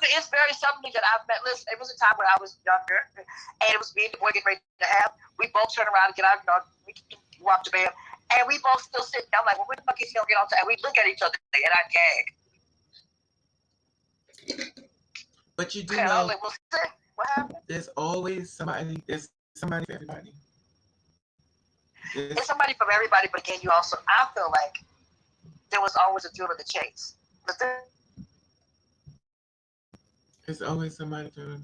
It's very something that I've met. Listen, it was a time when I was younger, and it was me and the boy getting ready to have. We both turn around and get out, we walk to bed, and we both still sitting. I'm like, well, when the fuck is he gonna get on time? And we look at each other, and I gag. But you do And I know, was like, well, what happened? there's always somebody. There's somebody for everybody. It's somebody from everybody, but again, I feel like there was always a thrill of the chase. It's always somebody for.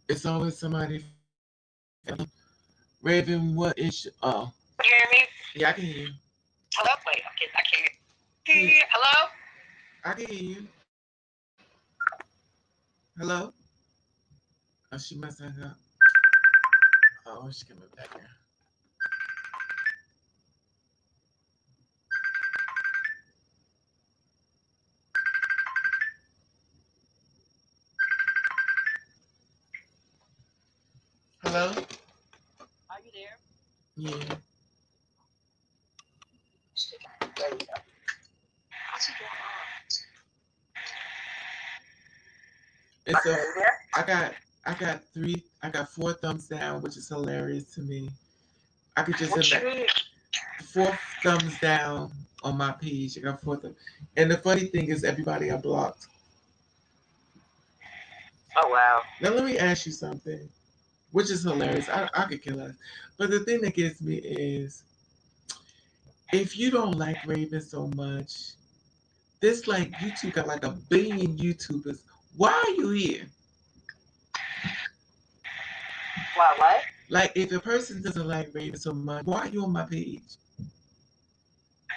It's always somebody. Raven, what is? Oh, Can you hear me? yeah, I can hear you. Hello, wait, I can't hear you. Hello. I can hear you. Hello. Oh, she must have hung up. Oh, she's coming back here. Hello? Are you there? Yeah. There you go. What's he doing? And so Are you there? I got 4 thumbs down, which is hilarious to me. I could just What you imagine mean? 4 thumbs down on my page. I got 4 thumbs. And the funny thing is everybody I blocked. Oh wow. Now let me ask you something, which is hilarious. I could kill us. But the thing that gets me is if you don't like Raven so much, this like YouTube got like 1 billion YouTubers. Why are you here? Why what? Like if a person doesn't like Raven so much, why are you on my page?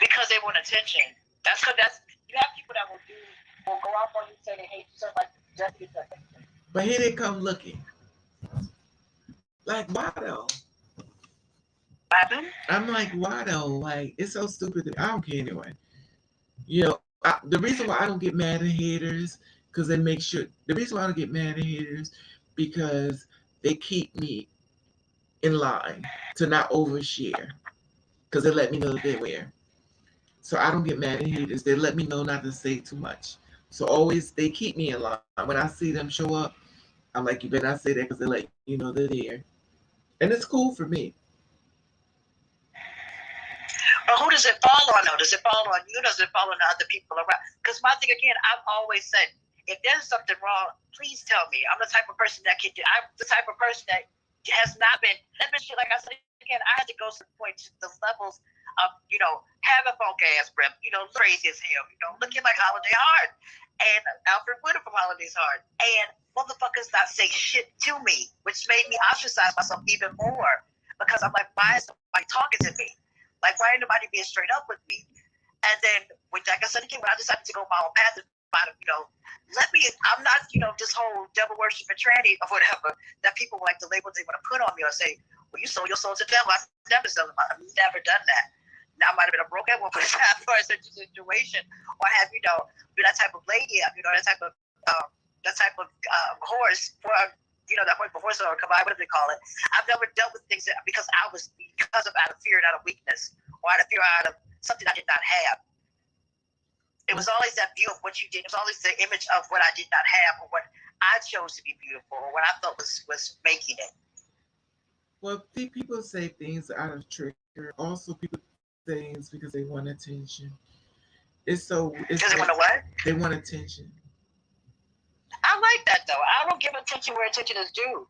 Because they want attention. That's you have people that will go off on you say they hate you so much just to get your attention. But here they come looking. Like why though? What happened? I'm like why though? Like it's so stupid. I don't care anyway. You know, the reason why I don't get mad at haters because they make sure. The reason why I don't get mad at haters because they keep me in line to not overshare because they let me know that they're aware. So I don't get mad at haters. They let me know not to say too much. So always they keep me in line. When I see them show up, I'm like, you better not say that because they let you know they're there. And it's cool for me. But who does it fall on though? Does it fall on you? Does it fall on the other people around? Because my thing again, I've always said, if there's something wrong, please tell me. I'm the type of person that I'm the type of person that has not been. Like I said again, I had to go to the point to the levels of have a funk ass breath, crazy as hell, looking like Holiday Heart and Alfred Woodard from Holiday's Heart, and motherfuckers not say shit to me, which made me ostracize myself even more because I'm like, why is somebody talking to me? Like, why ain't nobody being straight up with me? And then, like I said again, when I decided to go my own path, I'm not, this whole devil worshiping tranny or whatever that people like to label they want to put on me or say, well, you sold your soul to the devil. I've never sold it. I've never done that. Now, I might have been a broke at one point for such a situation, or have, been that type of lady, that type of horse for, that point before, so combined, what do they call it? I've never dealt with things because out of fear and out of weakness, or out of fear out of something I did not have. It was always that view of what you did. It was always the image of what I did not have, or what I chose to be beautiful, or what I thought was making it. Well, people say things out of trigger. Also, people say things because they want attention. Because they want to what? They want attention. I like that though. I don't give attention where attention is due.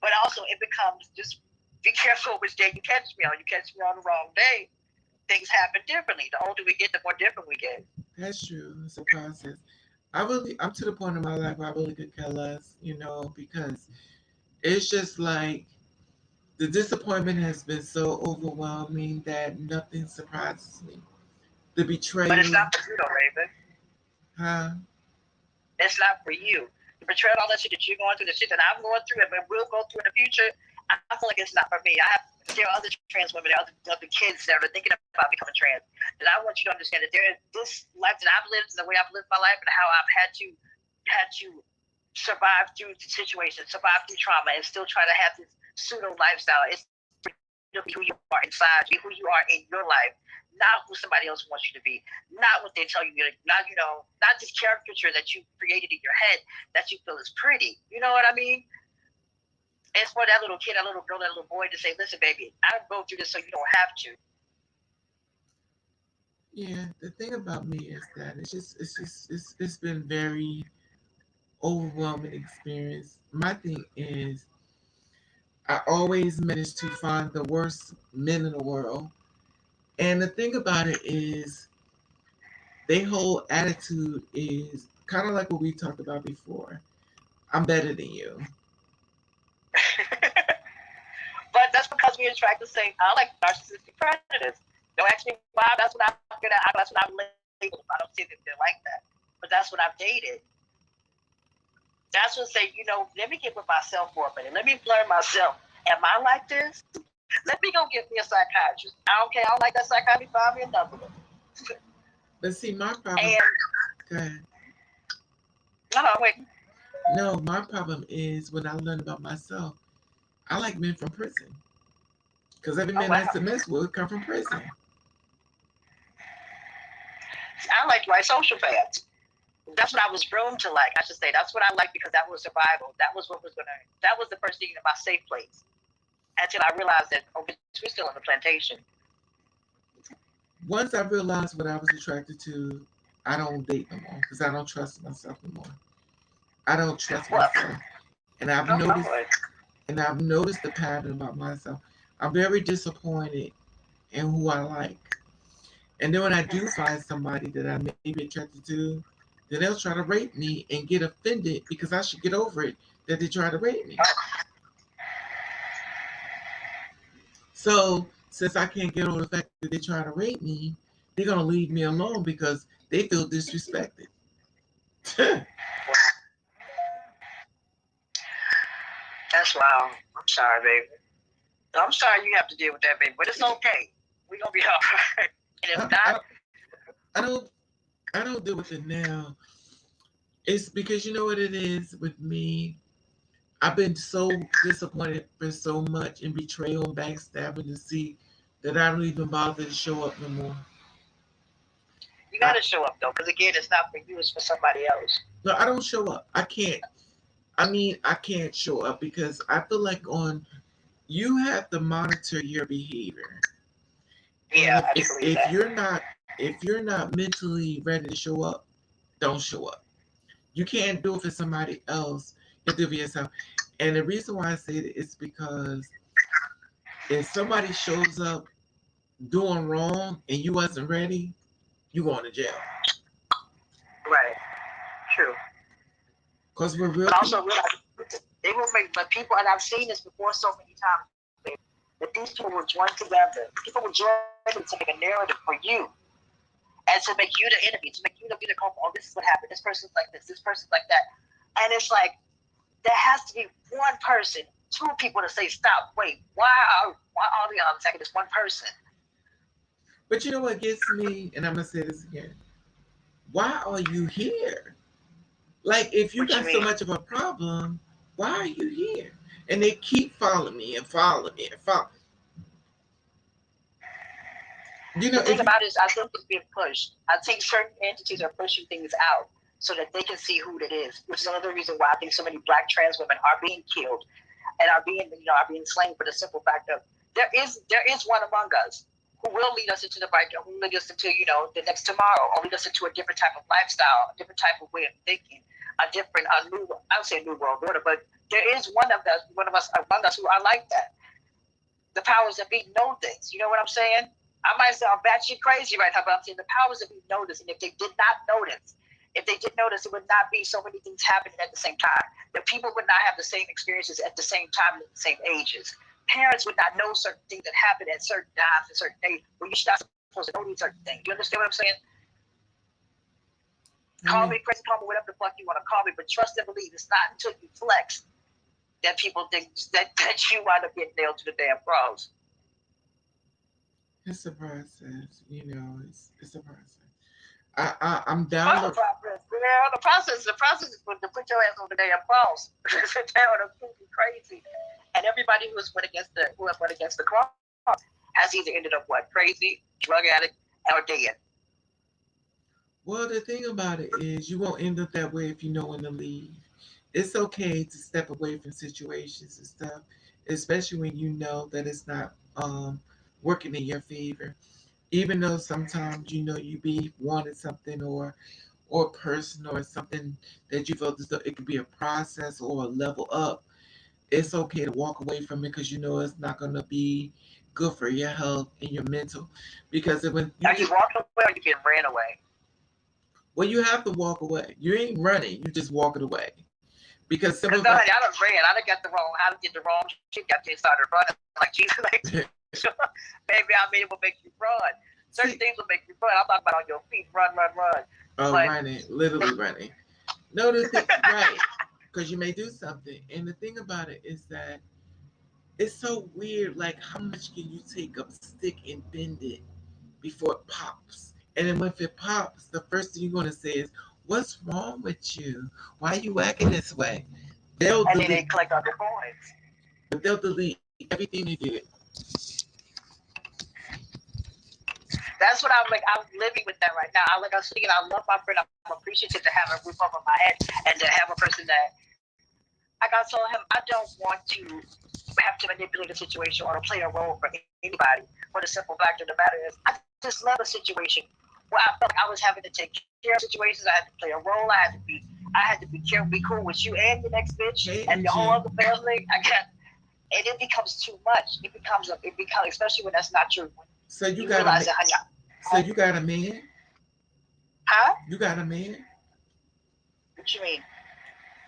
But also it becomes just be careful which day you catch me on. You catch me on the wrong day, things happen differently. The older we get, the more different we get. That's true. It's a process. I'm to the point in my life where I really could care less, because it's just like the disappointment has been so overwhelming that nothing surprises me. The betrayal. But it's not for you though, Raven. Huh? It's not for you. The betrayal, all that shit that you're going through, the shit that I'm going through, and will go through in the future, I feel like it's not for me. I have there are other trans women, there are other kids that are thinking about becoming trans. And I want you to understand that this life that I've lived, and the way I've lived my life, and how I've had to survive through the situation, survive through trauma, and still try to have this pseudo lifestyle. It's to be who you are inside, be who you are in your life, not who somebody else wants you to be, not what they tell you, not not this caricature that you created in your head that you feel is pretty. You know what I mean? It's for that little kid, that little girl, that little boy to say, listen, baby, I go through this so you don't have to. Yeah, the thing about me is that it's been very overwhelming experience. My thing is I always manage to find the worst men in the world. And the thing about it is their whole attitude is kind of like what we talked about before. I'm better than you. But that's because we attract the same. I like narcissistic predators. Don't ask me why. That's what I'm gonna. That's what I'm labeled. I don't say that they're like that, but that's what I've dated. That's what say. Let me get with myself for a minute. Let me learn myself. Am I like this? Let me go get me a psychiatrist. I don't care. I don't like that psychiatrist. Find me another one. But see, my problem. Go ahead. Wait. No, my problem is when I learn about myself, I like men from prison. Because every man I used to mess with come from prison. I like sociopaths. That's what I was groomed to like. I should say that's what I like because that was survival. That was the first thing in my safe place. Until I realized that we're still on the plantation. Once I realized what I was attracted to, I don't date no more because I don't trust myself anymore. I don't trust myself, and I've noticed the pattern about myself. I'm very disappointed in who I like, and then when I do find somebody that I may be attracted to, then they'll try to rape me and get offended because I should get over it that they try to rape me. So since I can't get over the fact that they try to rape me, they're gonna leave me alone because they feel disrespected. That's wild. I'm sorry, baby. I'm sorry you have to deal with that, baby, but it's okay. We're gonna be all right. And if not, I don't deal with it now. It's because you know what it is with me. I've been so disappointed for so much in betrayal and backstabbing to see that I don't even bother to show up no more. You gotta show up though, because again, it's not for you; it's for somebody else. No, I don't show up. I can't. I mean, I can't show up because I feel like you have to monitor your behavior. Yeah, and if you're not mentally ready to show up, don't show up. You can't do it for somebody else. You have to do it for yourself. And the reason why I say that is because if somebody shows up doing wrong and you wasn't ready, you going to jail. Right. True. Because we're real. But also realize they will make, but people, and I've seen this before so many times, that these people will join together. People will join to make a narrative for you. And to make you the enemy, to make you the culprit. Oh, this is what happened. This person's like this person's like that. And it's like, there has to be one person, two people to say, stop, wait, why are we all attacking this one person? But you know what gets me, and I'm going to say this again. Why are you here? Like, if you got so much of a problem, why are you here? And they keep following me and following me and following. The thing about it is, I think it's being pushed. I think certain entities are pushing things out so that they can see who it is, which is another reason why I think so many Black trans women are being killed and are being slain for the simple fact of there is one among us who will lead us into the right, who will lead us into the next tomorrow, or lead us into a different type of lifestyle, a different type of way of thinking, a new, I would say new world order, but there is one of us among us who are like that. The powers that be know this. You know what I'm saying? I might sound batshit crazy right now, but I'm saying the powers that be know this, and if they did not notice, it would not be so many things happening at the same time. The people would not have the same experiences at the same time, at the same ages. Parents would not know certain things that happen at certain times, at certain days, when you're not supposed to know these certain things. You understand what I'm saying? Call me crazy, call me whatever the fuck you want to call me, but trust and believe it's not until you flex that people think that you wind up getting nailed to the damn cross. It's a process, it's a process. I'm What's down the the process? Girl, the process is to put your ass on the damn cross. Sit down and prove you crazy. And everybody who has went against the cross has either ended up what? Crazy, drug addict, or dead. well, the thing about it is you won't end up that way if you know when to leave. It's okay to step away from situations and stuff, especially when you know that it's not working in your favor. Even though sometimes you be wanting something or person or something that you felt as though it could be a process or a level up, it's okay to walk away from it because you know it's not going to be good for your health and your mental. Because when you Are you just, walking away or you getting ran away? well, you have to walk away. You ain't running, you just walking away. Because some Because of no, us, honey, I done ran. I done got the wrong. I done did the wrong shit. Got there, started running like Jesus. Like, maybe I made it will make you run. Certain see, things will make you run. I'm talking about on your feet, run, run, run. But running, literally running. No, the thing, right? Because you may do something, and the thing about it is that it's so weird. Like, how much can you take a stick and bend it before it pops? And then if it pops, the first thing you're gonna say is, "What's wrong with you? Why are you acting this way?" They'll and then they delete, collect all their points. but they'll delete everything they did. That's what I'm like. I'm living with that right now. I'm thinking, I love my friend. I'm appreciative to have a roof over my head and to have a person that, like I told him, I don't want to have to manipulate a situation or to play a role for anybody. For the simple fact of the matter is, I just love a situation where I felt like I was having to take care of situations. I had to play a role. I had to be careful, be cool with you and the next bitch Hey, and the whole MG. other family. And it becomes too much. It becomes, especially when that's not true. When So you you got a realize man. that, honey, So you got a man. huh? You got a man. What you mean?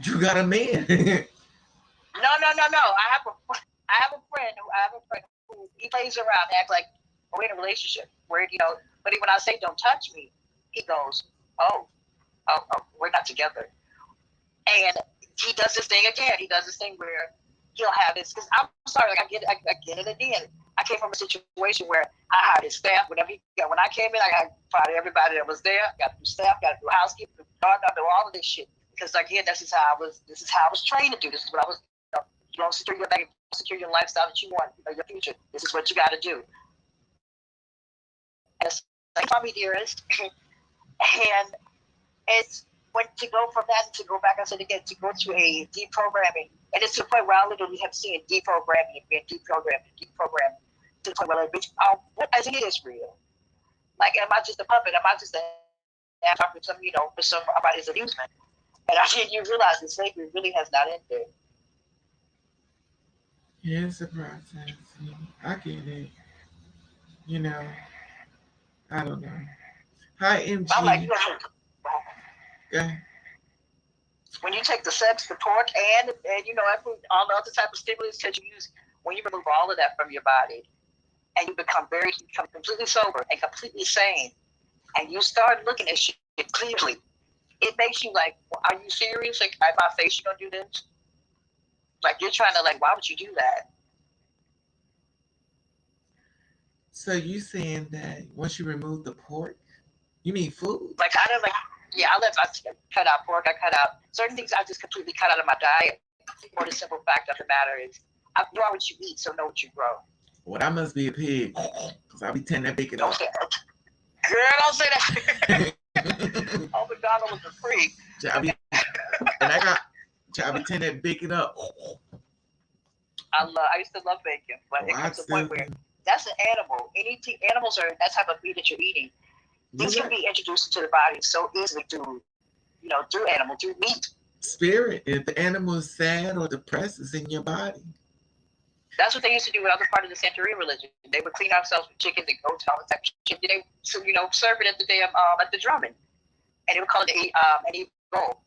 You got a man. No, no, no, no. I have a friend who he plays around, act like we're in a relationship. But when I say don't touch me, he goes, oh, we're not together. And he does this thing again. He does this thing where he'll have this. Because I'm sorry, like I get it again. I came from a situation where I hired his staff. Whenever when I came in, I got fired everybody that was there. Got to do staff, got to do housekeeping, garden, I do all of this shit. Because again, this is how I was. This is how I was trained to do. This is what I was. You don't secure your bank, secure your lifestyle that you want, your future. This is what you got to do. And it's like, for me, dearest. And it's when to go from that to go back, I said again, to go to a deprogramming. And it's to the point where I literally have seen deprogramming and being deprogrammed to the point where, like, bitch, what as it is real? Like, am I just a puppet? Am I just an avatar for somebody's amusement? And I think you realize that slavery really has not ended. Yeah, it's a process. I get it. You know, I don't know. Hi, I'm like, MG. Okay. when you take the sex, the pork, and all the other type of stimulants that you use, when you remove all of that from your body, and you become completely sober and completely sane, and you start looking at shit clearly, it makes you like, well, are you serious? Like, at my face, you gonna do this? Like, you're trying to, like, why would you do that? So you saying that once you remove the pork, you mean food? Like, I don't like, yeah, I cut out pork, I cut out certain things. I just completely cut out of my diet. For the simple fact of the matter is, I grow what you eat, so know what you grow. Well, I must be a pig because I'll be tearing that bacon Don't up. say, girl, don't say that. Oh, McDonald was a freak. I be, and I be tearing that bacon up. I used to love bacon, but it comes to a point where that's an animal. Animals are that type of meat that you're eating. These can be introduced into the body so easily through meat. Spirit. If the animal is sad or depressed, it's in your body. That's what they used to do with other part of the Santeria religion. They would clean ourselves with chickens and goats and all that type of shit. They serve it at the damn at the drumming, and they would call it an evil.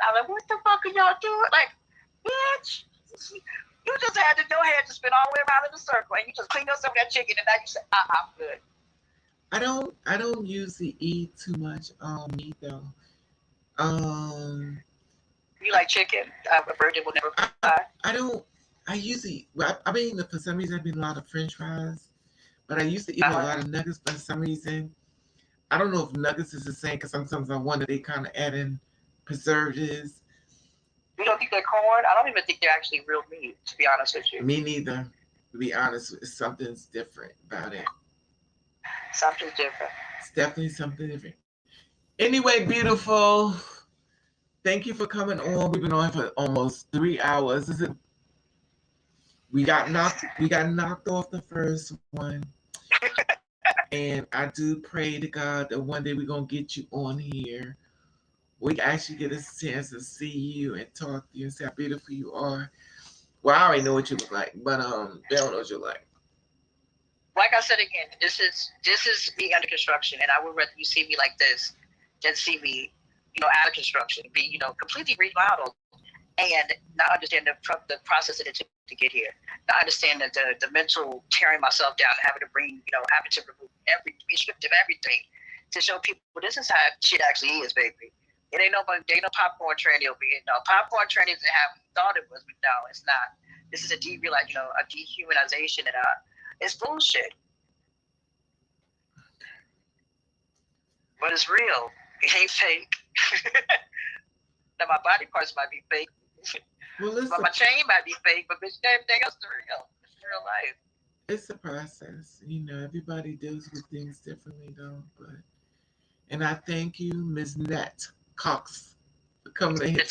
I'm like, what the fuck are y'all doing? Like, bitch, you just had to go ahead and spin all the way around in a circle, and you just clean yourself that chicken, and now you say, I'm good. I don't usually eat too much meat though. Um, You like chicken? A virgin will never die. I don't. I usually. I mean, for some reason, I've been a lot of French fries, but I used to eat a lot of nuggets for some reason. I don't know if nuggets is the same because sometimes I wonder they kind of add in preservatives. You don't think they're corn? I don't even think they're actually real meat, to be honest with you. Me neither. To be honest, something's different about it. Something's different. It's definitely something different. Anyway, beautiful. Thank you for coming on. We've been on for almost 3 hours. We got knocked off the first one. And I do pray to God that one day we're gonna get you on here. We actually get a chance to see you and talk to you and see how beautiful you are. Well, I already know what you look like, but they don't know what you look like. Like I said again, this is me under construction, and I would rather you see me like this than see me, out of construction, be completely remodeled, and not understand the process that it took to get here. Not understand that the mental tearing myself down, having to having to remove be stripped of everything to show people this is how shit actually is, baby. It ain't no popcorn tranny over here. No, popcorn tranny isn't how we thought it was, but no, it's not. This is a dehumanization, and it's bullshit. But it's real. It ain't fake. Now my body parts might be fake. Well, listen, but my chain might be fake, but bitch, everything else is real. It's real life. It's a process. Everybody deals with things differently, though. And I thank you, Ms. Nat Cox, for coming in here.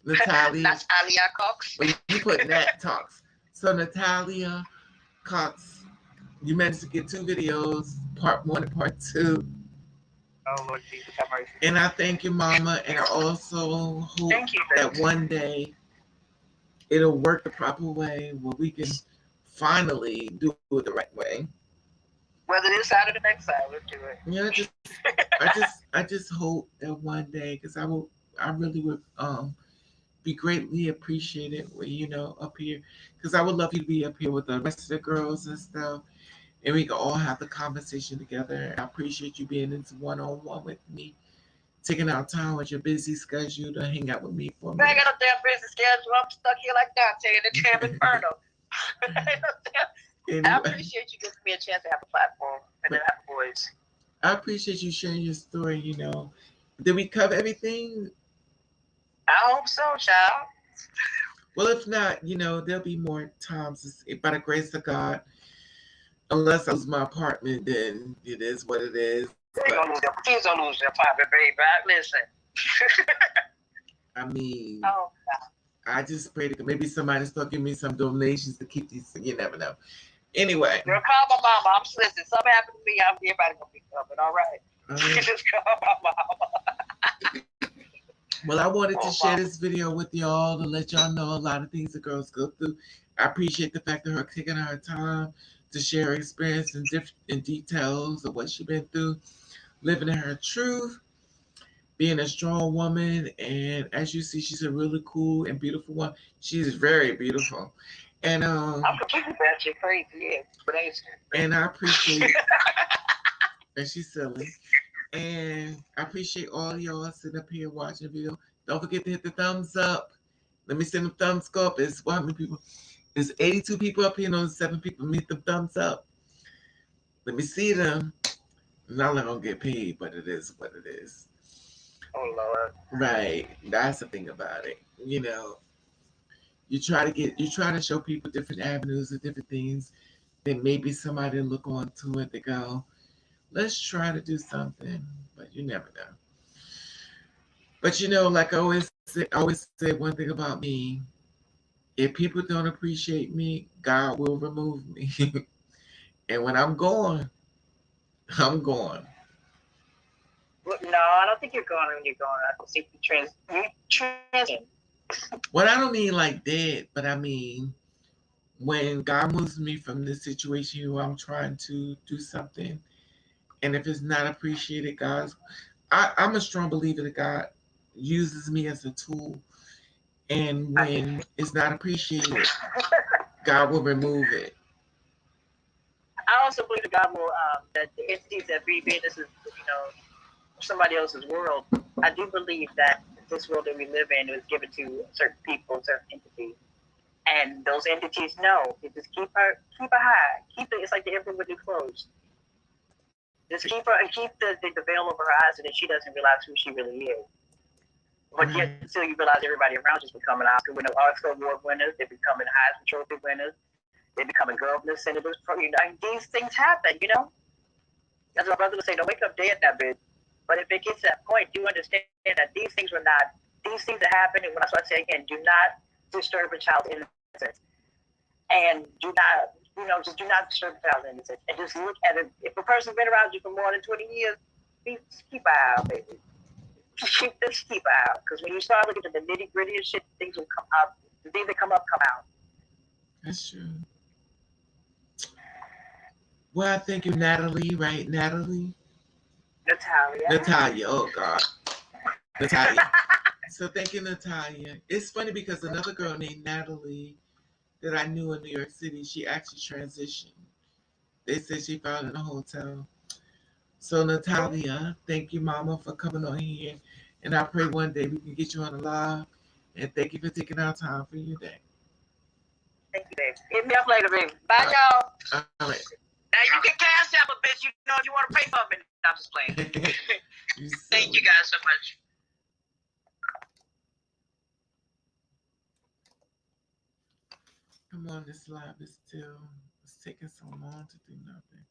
Natalia Cox. Well, you put Nat Cox. So Natalia Cox, you managed to get 2 videos, part 1 and part 2. Oh, Lord Jesus, have mercy. And I thank you, Mama, and I also hope that one day it'll work the proper way where we can finally do it the right way. Whether this side or the next side, we'll do it. Yeah, I just hope that one day, because I really would be greatly appreciated, up here, because I would love you to be up here with the rest of the girls and stuff, and we can all have the conversation together. I appreciate you being into one-on-one with me, taking out time with your busy schedule to hang out with me for a minute. I ain't got no damn busy schedule. I'm stuck here like Dante in the damn inferno. Anyway, I appreciate you giving me a chance to have a platform and to have a voice. I appreciate you sharing your story. Did we cover everything? I hope so, child. Well, if not, there'll be more times. By the grace of God, unless I lose my apartment, then it is what it is. Please don't lose your apartment, baby. Listen. I mean, oh, God. I just pray to maybe somebody start giving me some donations to keep these. You never know. Anyway. Girl, call my mama. Listen, something happened to me. Everybody gonna be covered. All right. Just call my mama. Well, I wanted to share this video with y'all to let y'all know a lot of things the girls go through. I appreciate the fact that her taking her time to share her experience and details of what she's been through, living in her truth, being a strong woman. And as you see, she's a really cool and beautiful one. She's very beautiful. And I'm completely batshit crazy, yeah. But and I appreciate and she's silly. And I appreciate all y'all sitting up here watching the video. Don't forget to hit the thumbs up. Let me send the thumbs up. It's how many people? There's 82 people up here, and 7 people meet the thumbs up. Let me see them. I'm not gonna get paid, but it is what it is. Oh Lord. Right. That's the thing about it. You try to show people different avenues of different things. Then maybe somebody look onto it. They go, let's try to do something, but you never know. But like I always say one thing about me: if people don't appreciate me, God will remove me. And when I'm gone, I'm gone. No, I don't think you're going when you're going. I think you transition. Well, I don't mean like dead, but I mean when God moves me from this situation where I'm trying to do something, and if it's not appreciated, I'm a strong believer that God uses me as a tool, and when it's not appreciated, God will remove it. I also believe that God will that the entities that be businesses, somebody else's world. I do believe that this world that we live in was given to certain people, certain entities, And those entities know. You just keep her high. Keep it. It's like the emperor with new clothes. Just keep her and keep the veil over her eyes, so that she doesn't realize who she really is. But yet, until you realize everybody around you is becoming Oscar award winners, they're becoming Heisman Trophy winners, they're becoming governors, senators. And these things happen, you know. As my brother would say, don't wake up dead now, bitch. But if it gets to that point, do understand that these things that happen. And when I start saying again, do not disturb a child's innocence, and just do not disturb a child's innocence, and just look at it. If a person's been around you for more than 20 years, keep an eye out, baby. Keep an eye out, because when you start looking at the nitty gritty of shit, things will come out. The things that come up come out. That's true. Well, I thank you, Natalie. Right, Natalie. Natalia. Oh God, Natalia. So thank you, Natalia. It's funny because another girl named Natalie that I knew in New York City, she actually transitioned. They said she found in a hotel. So Natalia, thank you, Mama, for coming on here. And I pray one day we can get you on the live. And thank you for taking our time for your day. Thank you, babe. Hit me up later, babe. Bye, y'all. All right. Now you can cash out a bitch, if you want to pay for me. I'm just playing. Thank you guys so much. Come on, this live is still, it's taking so long to do nothing.